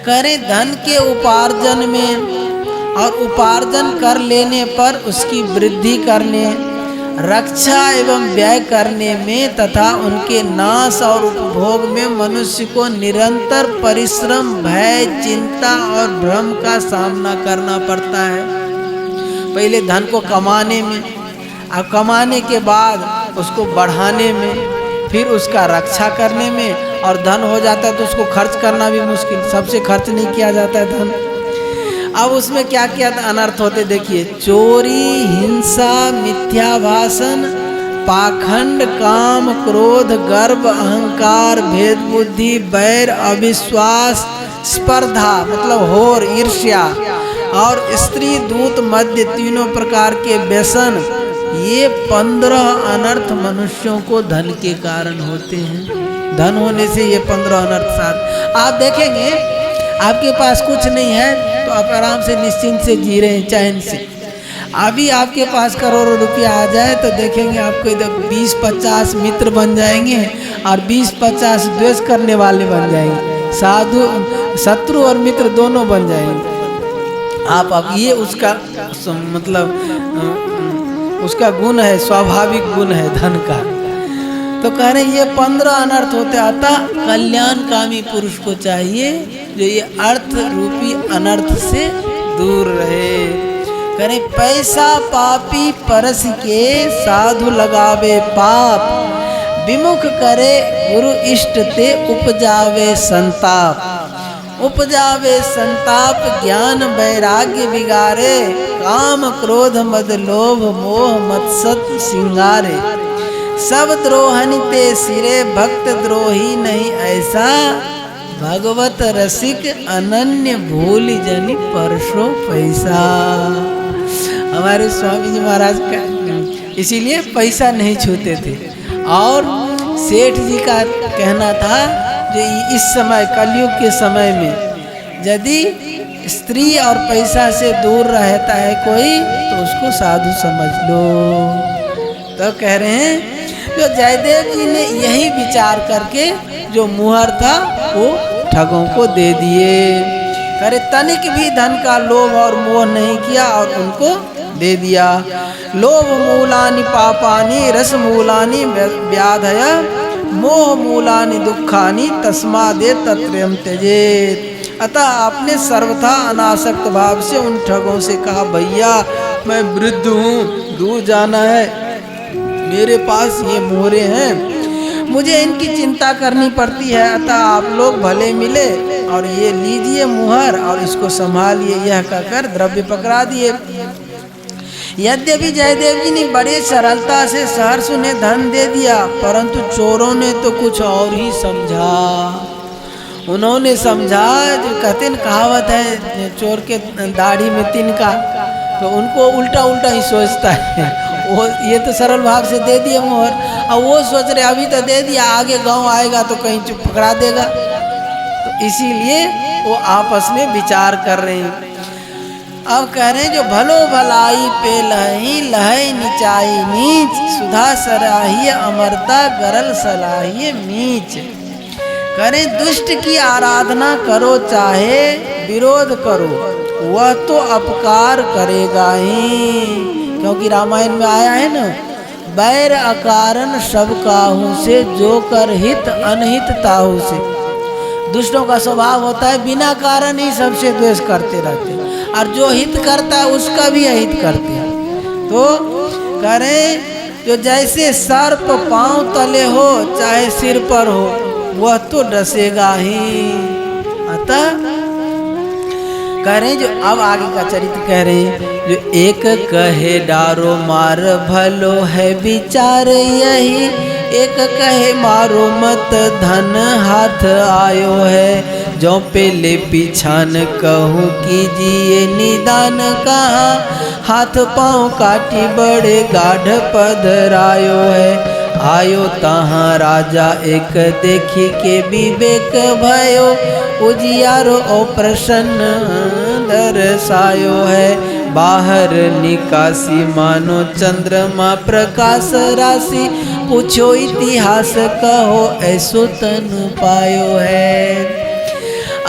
करे धन के उपार्जन में और उपार्जन कर लेने पर उसकी वृद्धि करने, रक्षा एवं व्यय करने में तथा उनके नाश और उपभोग में मनुष्य को निरंतर परिश्रम, भय, चिंता और भ्रम का सामना करना पड़ता है। पहले धन को कमाने में, अब कमाने के बाद उसको बढ़ाने में, फिर उसका रक्षा करने में, और धन हो जाता है तो उसको खर्च करना भी मुश्किल, सबसे खर्च नहीं किया जाता है धन। अब उसमें क्या क्या अनर्थ होते देखिए, चोरी, हिंसा, मिथ्या भाषण, पाखंड, काम, क्रोध, गर्व, अहंकार, भेद बुद्धि, बैर, अविश्वास, स्पर्धा मतलब होर, ईर्ष्या और स्त्री दूत मध्य, तीनों प्रकार के व्यसन। ये 15 अनर्थ मनुष्यों को धन के कारण होते हैं। धन होने से ये 15 अनर्थ साथ आप देखेंगे। आपके पास कुछ नहीं है तो आप आराम से निश्चिंत से जी रहे हैं, चैन से। अभी आपके पास करोड़ों रुपया आ जाए तो देखेंगे आपको इधर 20-50 मित्र बन जाएंगे और 20-50 द्वेष करने वाले बन जाएंगे, साधु शत्रु और मित्र दोनों बन जाएंगे आप। अब ये उसका मतलब उसका गुण है, स्वाभाविक गुण है धन का। तो कह रहे ये 15 अनर्थ होते आता कल्याणकामी पुरुष को चाहिए जो ये अर्थ रूपी अनर्थ से दूर रहे। करे पैसा पापी परस के साधु लगावे पाप, विमुख करे गुरु इष्ट ते उपजावे संताप। उपजावे संताप ज्ञान वैराग्य बिगारे, काम क्रोध मद लोभ मोह मत्सत सिंगारे। सब द्रोहनि ते सिरे भक्त द्रोही नहीं ऐसा, भगवत रसिक अनन्य भूल जनि परसों पैसा। हमारे स्वामी जी महाराज का इसीलिए पैसा नहीं छूते थे। और सेठ जी का कहना था जो इस समय कलयुग के समय में यदि स्त्री और पैसा से दूर रहता है कोई तो उसको साधु समझ लो। तो कह रहे हैं जो जयदेव जी ने यही विचार करके जो मुहर था वो ठगों को दे दिए। करे तनिक भी धन का लोभ और मोह नहीं किया और उनको दे दिया। लोभ मूलानि पापानि रस मूलानि व्याधय मोह मूलानि दुखानि तस्मादे तत्रयं त्यजेत। अतः आपने सर्वथा अनासक्त भाव से उन ठगों से कहा, भैया मैं वृद्ध हूँ, दूर जाना है, मेरे पास ये मोहरे हैं, मुझे इनकी चिंता करनी पड़ती है। अतः आप लोग भले मिले और ये लीजिए मुहर और इसको संभालिए। यह कहकर द्रव्य पकड़ा दिए। यद्यपि जयदेव जी ने बड़े सरलता से सहर्ष उन्हें धन दे दिया, परंतु चोरों ने तो कुछ और ही समझा। उन्होंने समझा, जो कहते न कहावत है चोर के दाढ़ी में तिनका, तो उनको उल्टा उल्टा ही सोचता है। वो ये तो सरल भाव से दे दिए मोहर, अब वो सोच रहे अभी तो दे दिया, आगे गांव आएगा तो कहीं चुप पकड़ा देगा, तो इसीलिए वो आपस में विचार कर रहे हैं। अब कह रहे हैं जो भलो भलाई पे लही लहई निचाई नीच, सुधा सराहिए अमरता गरल सलाहिए नीच। करें दुष्ट की आराधना करो चाहे विरोध करो, वह तो अपकार करेगा ही। क्योंकि रामायण में आया है ना, बैर अकारण सब काहू से जो कर हित अनहित ताहू से। दुष्टों का स्वभाव होता है बिना कारण ही सबसे द्वेष करते रहते हैं, और जो हित करता है उसका भी अहित करते हैं। तो करें जो जैसे सर्प पांव तले हो चाहे सिर पर हो, वह तो डसेगा ही। अतः कह रहे हैं जो अब आगे का चरित्र कह रहे हैं, जो एक कहे डारो मार भलो है विचार यही, एक कहे मारो मत धन हाथ आयो है। जो पेले पिछान कहूँ कीजिए निदान कहाँ, हाथ पाँव काटी बड़े गाढ़ पधरायो है। आयो तहाँ राजा एक देखी के विवेक भयो, उजियारो ओ प्रसन्न दर्शायो है। बाहर निकासी मानो चंद्रमा प्रकाश राशि, पूछो इतिहास कहो ऐसो तनु पायो है।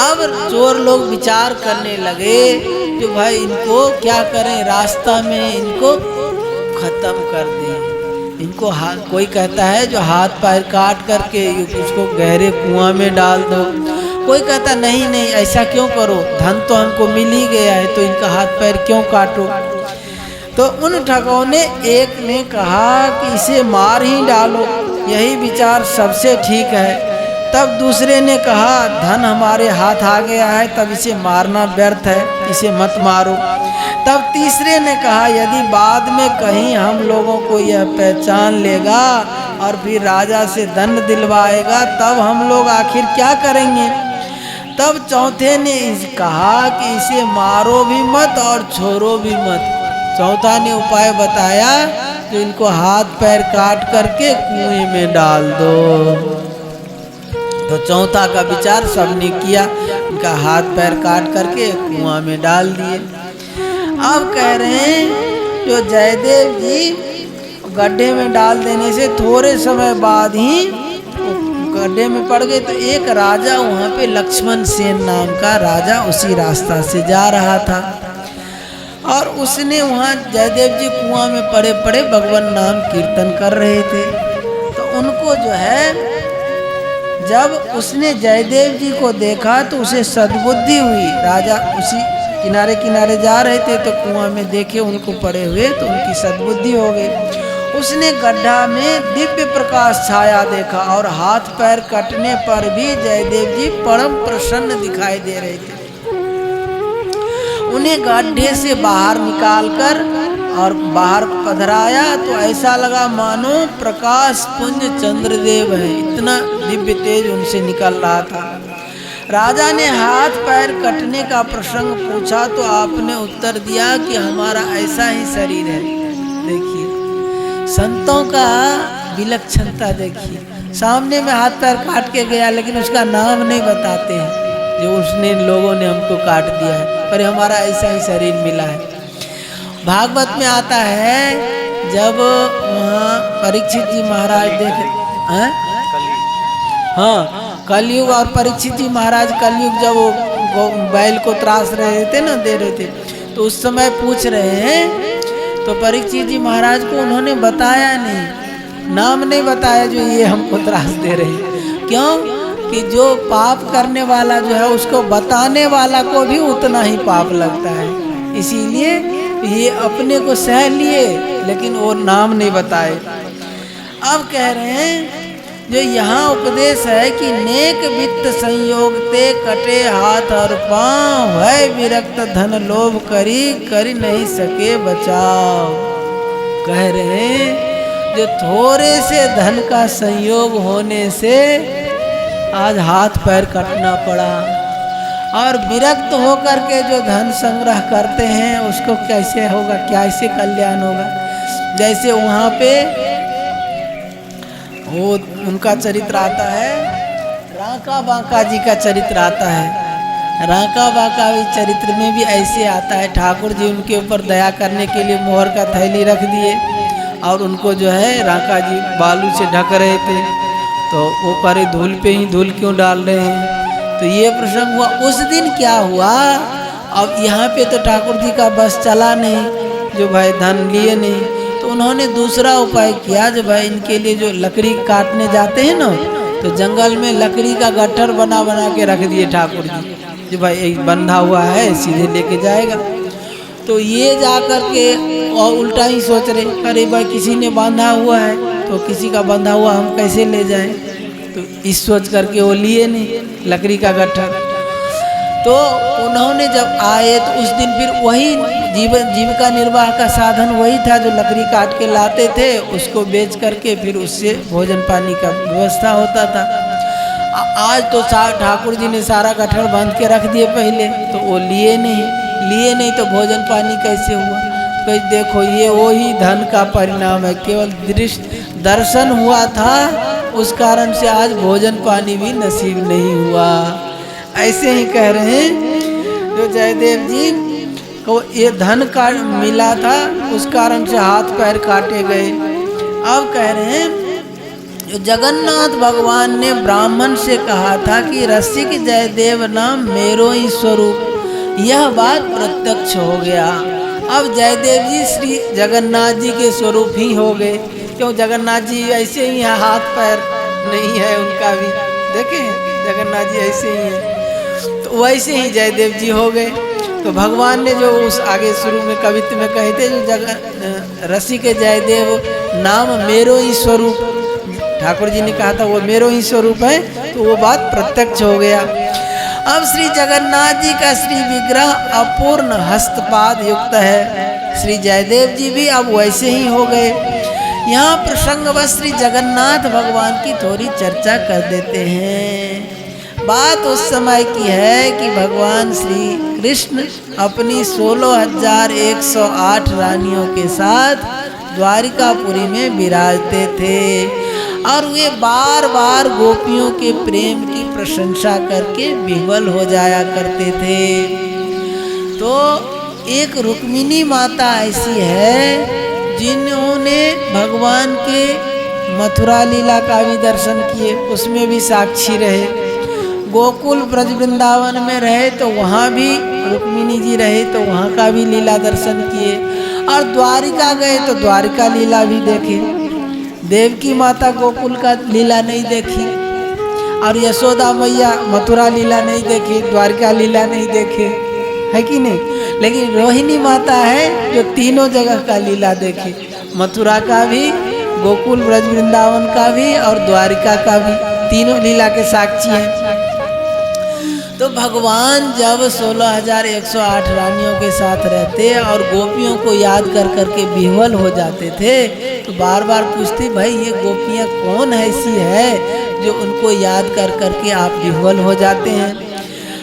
अब चोर लोग विचार करने लगे कि भाई इनको क्या करें, रास्ता में इनको खत्म कर दें। इनको कोई कहता है जो हाथ पैर काट करके उसको गहरे कुआं में डाल दो, कोई कहता नहीं नहीं ऐसा क्यों करो, धन तो हमको मिल ही गया है, तो इनका हाथ पैर क्यों काटो। तो उन ठगों ने एक ने कहा कि इसे मार ही डालो, यही विचार सबसे ठीक है। तब दूसरे ने कहा धन हमारे हाथ आ गया है, तब इसे मारना व्यर्थ है, इसे मत मारो। तब तीसरे ने कहा यदि बाद में कहीं हम लोगों को यह पहचान लेगा और फिर राजा से दंड दिलवाएगा, तब हम लोग आखिर क्या करेंगे। तब चौथे ने कहा कि इसे मारो भी मत और छोड़ो भी मत। चौथा ने उपाय बताया कि इनको हाथ पैर काट करके कुएं में डाल दो। तो चौथा का विचार सबने किया, इनका हाथ पैर काट करके कुआं में डाल दिए। अब कह रहे हैं जो जयदेव जी गड्ढे में डाल देने से थोड़े समय बाद ही गड्ढे में पड़ गए। तो एक राजा वहाँ पे लक्ष्मण सेन नाम का राजा उसी रास्ता से जा रहा था, और उसने वहाँ जयदेव जी कुआं में पड़े पड़े भगवान नाम कीर्तन कर रहे थे। तो उनको जो है जब उसने जयदेव जी को देखा तो उसे सद्बुद्धि हुई। राजा उसी किनारे किनारे जा रहे थे तो कुआं में देखे उनको पड़े हुए, तो उनकी सद्बुद्धि हो गई। उसने गड्ढा में दिव्य प्रकाश छाया देखा और हाथ पैर कटने पर भी जयदेव जी परम प्रसन्न दिखाई दे रहे थे। उन्हें गड्ढे से बाहर निकालकर और बाहर पधराया तो ऐसा लगा मानो प्रकाश पुंज चंद्रदेव है, इतना दिव्य तेज उनसे निकल रहा था। राजा ने हाथ पैर कटने का प्रसंग पूछा तो आपने उत्तर दिया कि हमारा ऐसा ही शरीर है। देखिए संतों का विलक्षणता, देखिए सामने में हाथ पैर काट के गया लेकिन उसका नाम नहीं बताते हैं जो उसने लोगों ने हमको काट दिया है, पर हमारा ऐसा ही शरीर मिला है। भागवत में आता है जब वहाँ परीक्षित जी महाराज देखे हैं, हाँ कलयुग, और परीक्षित जी महाराज कलयुग जब वो बैल को त्रास रहे थे ना, दे रहे थे, तो उस समय पूछ रहे हैं, तो परीक्षित जी महाराज को उन्होंने बताया नहीं, नाम नहीं बताया जो ये हमको त्रास दे रहे हैं। क्यों कि जो पाप करने वाला जो है उसको बताने वाला को भी उतना ही पाप लगता है, इसीलिए ये अपने को सह लिए लेकिन वो नाम नहीं बताए। अब कह रहे हैं जो यहाँ उपदेश है कि नेक वित्त संयोग ते कटे हाथ और पाँव, है विरक्त धन लोभ करी नहीं सके बचाव। कह रहे हैं जो थोड़े से धन का संयोग होने से आज हाथ पैर कटना पड़ा, और विरक्त होकर के जो धन संग्रह करते हैं उसको कैसे होगा, कैसे कल्याण होगा। जैसे वहाँ पे वो उनका चरित्र आता है, रांका बांका जी का चरित्र आता है। रांका बांका चरित्र में भी ऐसे आता है, ठाकुर जी उनके ऊपर दया करने के लिए मोहर का थैली रख दिए और उनको जो है रांका जी बालू से ढक रहे थे, तो वो करे धूल पे ही धूल क्यों डाल रहे हैं। तो ये प्रसंग हुआ। उस दिन क्या हुआ, अब यहाँ पे तो ठाकुर जी का बस चला नहीं, जो भाई धन लिए नहीं, तो उन्होंने दूसरा उपाय किया। जो भाई इनके लिए जो लकड़ी काटने जाते हैं ना, तो जंगल में लकड़ी का गट्ठर बना बना के रख दिए ठाकुर जी, जो भाई एक बंधा हुआ है सीधे लेके जाएगा। तो ये जा कर के और उल्टा ही सोच रहे, अरे भाई किसी ने बांधा हुआ है तो किसी का बंधा हुआ हम कैसे ले जाएं। तो इस सोच करके वो लिए नहीं लकड़ी का गट्ठर। तो उन्होंने जब आए तो उस दिन फिर वही जीविका निर्वाह का साधन वही था, जो लकड़ी काट के लाते थे, उसको बेच करके फिर उससे भोजन पानी का व्यवस्था होता था। आज तो ठाकुर जी ने सारा गट्ठर बांध के रख दिए पहले, तो वो लिए नहीं तो भोजन पानी कैसे हुआ। तो देखो ये वही धन का परिणाम है, केवल दर्शन हुआ था उस कारण से आज भोजन पानी भी नसीब नहीं हुआ। ऐसे ही कह रहे हैं जो जयदेव जी को ये धन का मिला था उस कारण से हाथ पैर काटे गए। अब कह रहे हैं जो जगन्नाथ भगवान ने ब्राह्मण से कहा था कि रसिक जयदेव नाम मेरो ही स्वरूप, यह बात प्रत्यक्ष हो गया। अब जयदेव जी श्री जगन्नाथ जी के स्वरूप ही हो गए, क्यों जगन्नाथ जी ऐसे ही हैं, हाथ पैर नहीं है उनका भी, देखें जगन्नाथ जी ऐसे ही हैं, तो वैसे ही जयदेव जी हो गए। तो भगवान ने जो उस आगे शुरू में कवित्व में कहे थे जो रसिक जयदेव नाम मेरो ही स्वरूप, ठाकुर जी ने कहा था वो मेरो ही स्वरूप है, तो वो बात प्रत्यक्ष हो गया। अब श्री जगन्नाथ जी का श्री विग्रह अपूर्ण हस्तपाद युक्त है, श्री जयदेव जी भी अब वैसे ही हो गए। यहाँ प्रसंगवश श्री जगन्नाथ भगवान की थोड़ी चर्चा कर देते हैं। बात उस समय की है कि भगवान श्री कृष्ण अपनी 16,108 रानियों के साथ द्वारिकापुरी में विराजते थे, और वे बार बार गोपियों के प्रेम की प्रशंसा करके विह्वल हो जाया करते थे। तो एक रुक्मिणी माता ऐसी है जिन्होंने भगवान के मथुरा लीला का भी दर्शन किए, उसमें भी साक्षी रहे। गोकुल ब्रज वृंदावन में रहे तो वहाँ भी रुक्मिणी जी रहे, तो वहाँ का भी लीला दर्शन किए, और द्वारिका गए तो द्वारिका लीला भी देखे। देवकी माता गोकुल का लीला नहीं देखी, और यशोदा मैया मथुरा लीला नहीं देखी, द्वारिका लीला नहीं देखे, है कि नहीं। लेकिन रोहिणी माता है जो तीनों जगह का लीला देखी, मथुरा का भी, गोकुल ब्रज वृंदावन का भी और द्वारिका का भी, तीनों लीला के साक्षी हैं। तो भगवान जब 16,108 रानियों के साथ रहते और गोपियों को याद कर करके विह्वल हो जाते थे, तो बार बार पूछते भाई ये गोपियाँ कौन ऐसी है जो उनको याद कर करके आप विह्वल हो जाते हैं।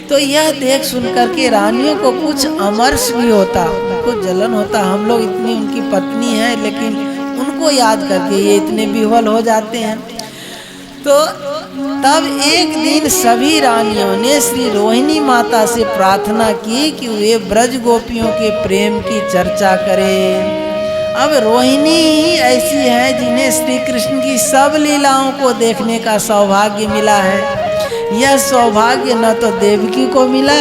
तो यह देख सुन करके रानियों को कुछ अमर्ष भी होता, उनको जलन होता, हम लोग इतनी उनकी पत्नी है लेकिन उनको याद करके ये इतने विह्वल हो जाते हैं। तो तब एक दिन सभी रानियों ने श्री रोहिणी माता से प्रार्थना की कि वे ब्रज गोपियों के प्रेम की चर्चा करें। अब रोहिणी ही ऐसी है जिन्हें श्री कृष्ण की सब लीलाओं को देखने का सौभाग्य मिला है। यह सौभाग्य न तो देवकी को मिला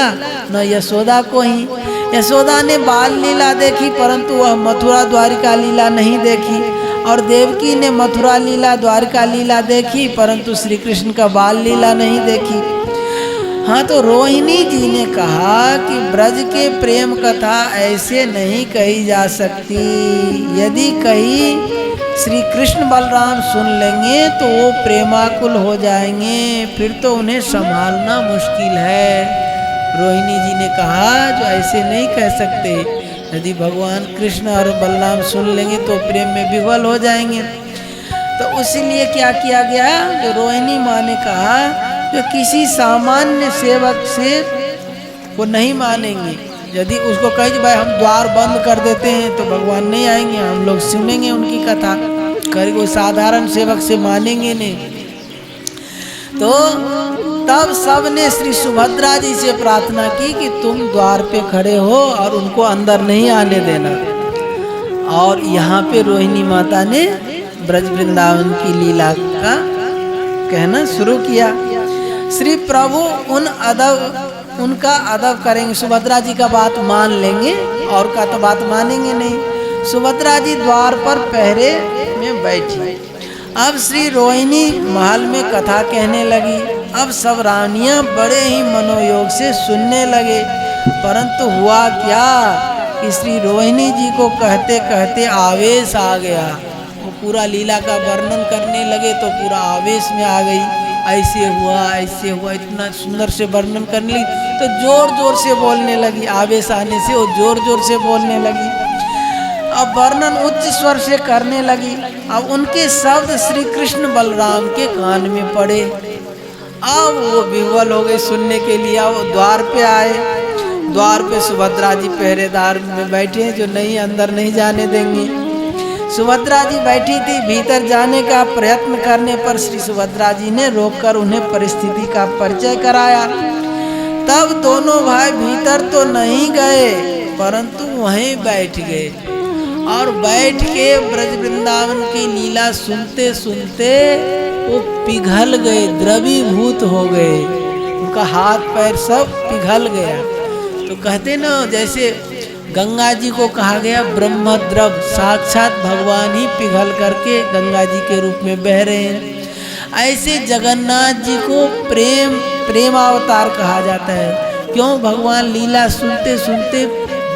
न यशोदा को ही। यशोदा ने बाल लीला देखी परंतु वह मथुरा द्वारिका लीला नहीं देखी, और देवकी ने मथुरा लीला द्वारिका लीला देखी परंतु श्री कृष्ण का बाल लीला नहीं देखी। हाँ, तो रोहिणी जी ने कहा कि ब्रज के प्रेम कथा ऐसे नहीं कही जा सकती। यदि कही श्री कृष्ण बलराम सुन लेंगे तो वो प्रेमाकुल हो जाएंगे, फिर तो उन्हें संभालना मुश्किल है। रोहिणी जी ने कहा जो ऐसे नहीं कह सकते, यदि भगवान कृष्ण और बलराम सुन लेंगे तो प्रेम में विह्वल हो जाएंगे। तो इसीलिए क्या किया गया, जो रोहिणी माँ ने कहा जो किसी सामान्य सेवक से वो नहीं मानेंगे। यदि उसको कहे भाई हम द्वार बंद कर देते हैं तो भगवान नहीं आएंगे, हम लोग सुनेंगे उनकी कथा, कहीं कोई साधारण सेवक से मानेंगे नहीं। तो तब सब ने श्री सुभद्रा जी से प्रार्थना की कि तुम द्वार पे खड़े हो और उनको अंदर नहीं आने देना। और यहाँ पे रोहिणी माता ने ब्रज वृंदावन की लीला का कहना शुरू किया। श्री प्रभु उनका अदब करेंगे, सुभद्रा जी का बात मान लेंगे और का तो बात मानेंगे नहीं। सुभद्रा जी द्वार पर पहरे में बैठी। अब श्री रोहिणी महल में कथा कहने लगी। अब सब रानियां बड़े ही मनोयोग से सुनने लगे, परंतु हुआ क्या कि श्री रोहिणी जी को कहते कहते आवेश आ गया। वो पूरा लीला का वर्णन करने लगे तो पूरा आवेश में आ गई। ऐसे हुआ, इतना सुंदर से वर्णन करने लगी तो जोर जोर से बोलने लगी। आवेश आने से वो जोर जोर से बोलने लगी। अब वर्णन उच्च स्वर से करने लगी। अब उनके शब्द श्री कृष्ण बलराम के कान में पड़े। अब वो विह्वल हो गए सुनने के लिए। वो द्वार पे आए। द्वार पे सुभद्रा जी पहरेदार में बैठे जो नहीं अंदर नहीं जाने देंगे। सुभद्रा जी बैठी थी। भीतर जाने का प्रयत्न करने पर श्री सुभद्रा जी ने रोककर उन्हें परिस्थिति का परिचय कराया। तब दोनों भाई भीतर तो नहीं गए परंतु वहीं बैठ गए और बैठ के ब्रज वृंदावन की लीला सुनते सुनते वो पिघल गए, द्रवीभूत हो गए। उनका हाथ पैर सब पिघल गया। तो कहते ना जैसे गंगा जी को कहा गया ब्रह्मद्रव, साक्षात भगवान ही पिघल करके गंगा जी के रूप में बह रहे हैं। ऐसे जगन्नाथ जी को प्रेमावतार कहा जाता है। क्यों? भगवान लीला सुनते सुनते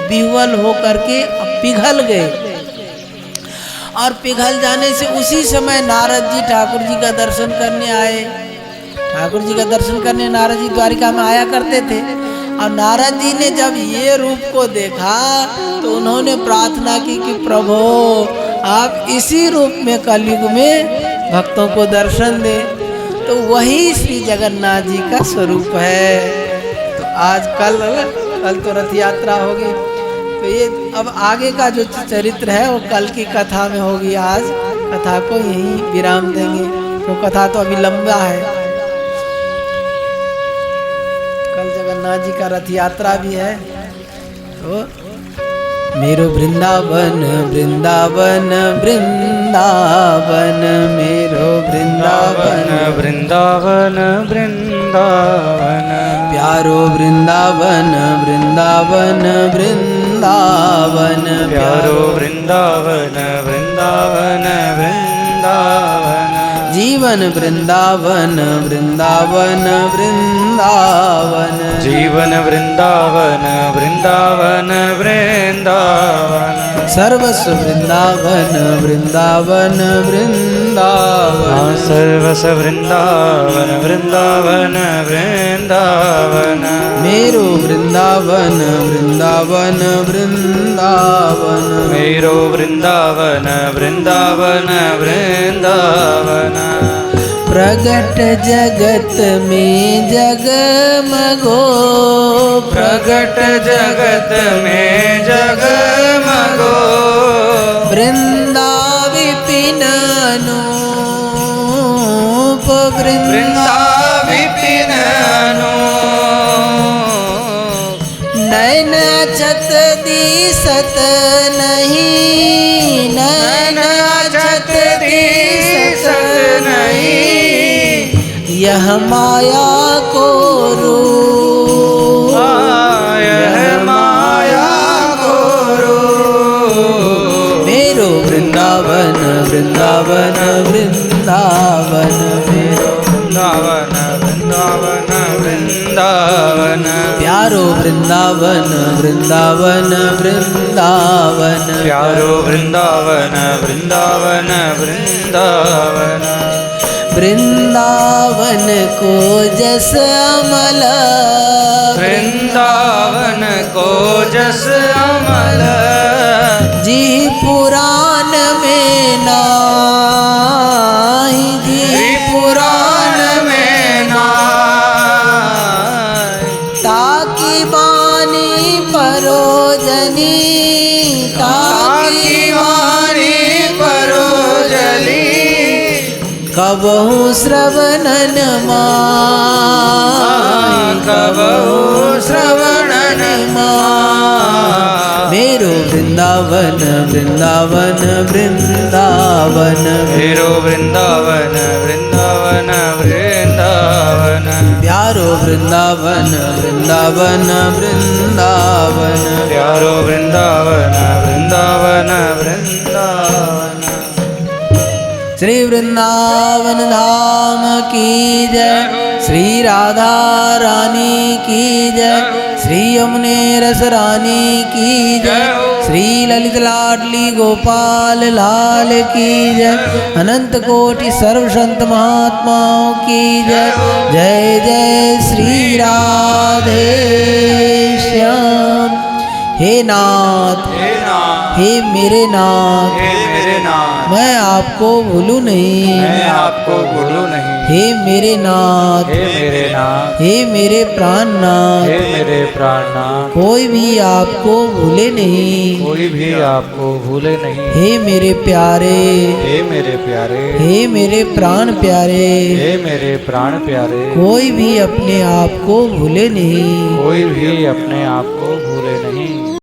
विह्वल हो करके पिघल गए। और पिघल जाने से उसी समय नारद जी ठाकुर जी का दर्शन करने आए। ठाकुर जी का दर्शन करने नारद जी द्वारिका में आया करते थे। और नारद जी ने जब ये रूप को देखा तो उन्होंने प्रार्थना की कि प्रभु आप इसी रूप में कलयुग में भक्तों को दर्शन दे। तो वही श्री जगन्नाथ जी का स्वरूप है। तो आज कल तो रथ यात्रा होगी। तो ये अब आगे का जो चरित्र है वो कल की कथा में होगी। आज कथा को यहीं विराम देंगे, तो कथा तो अभी लंबा है। कल जगन्नाथ जी का रथ यात्रा भी है। तो मेरो वृंदावन वृंदावन वृंदावन, मेरो वृंदावन वृंदावन वृंदावन, प्यारो वृंदावन वृंदावन वृंदावन, प्यारो वृंदावन वृंदावन वृंदावन, जीवन वृंदावन वृंदावन वृंदावन, जीवन वृंदावन वृंदावन वृंदावन, सर्वस्व वृंदावन वृंदावन वृंदावन, सर्वस्व वृंदावन वृंदावन वृंदावन, मेरो वृंदावन वृंदावन वृंदावन, मेरो वृंदावन वृंदावन वृंदावन, प्रगट जगत में जगमगो, प्रगट जगत में जगमगो, वृंदाविपिन अनूप वृंदाविपिन नैन छत दिसत नहीं यह माया को रूप, यह माया को रूप। मेरो वृंदावन वृंदावन वृंदावन, मेरो वृंदावन वृंदावन वृंदावन, प्यारो वृंदावन वृंदावन वृंदावन, प्यारो वृंदावन वृंदावन वृंदावन। वृंदावन को जस अमल, वृंदावन को जस अमल, जी पुराण में नाही, जी पुराण में नाई। ताकि बानी परोजनी, ताकि वाणी परोजली, कबहु श्रवणन माई, कबहु श्रवणन माई। मेरो वृंदावन वृंदावन वृंदावन, मेरो वृंदावन वृंदावन वृंदावन, प्यारो वृंदावन वृंदावन वृंदावन, प्यारो वृंदावन वृंदावन वृंदावन। श्री वृंदावन धाम की जय, श्री राधा रानी की जय, श्री यमुने रस रानी की जय, श्री ललित लाडली गोपाल लाल की जय, अनंत कोटि सर्व संत महात्माओं की जय। जय जय श्री राधे श्याम। हे नाथ, हे नाथ, हे मेरे नाथ, हे मेरे नाथ, मैं आपको भूलूं नहीं। मैं आपको भूलूं नहीं। हे मेरे नाथ, हे मेरे नाथ, हे मेरे प्राणनाथ, हे मेरे प्राणनाथ, कोई भी आपको भूले नहीं। कोई भी आपको भूले नहीं। हे मेरे प्यारे, हे मेरे प्यारे, हे मेरे प्राण प्यारे, हे मेरे प्राण प्यारे, कोई भी अपने आप को भूले नहीं। कोई भी अपने आप को भूले नहीं।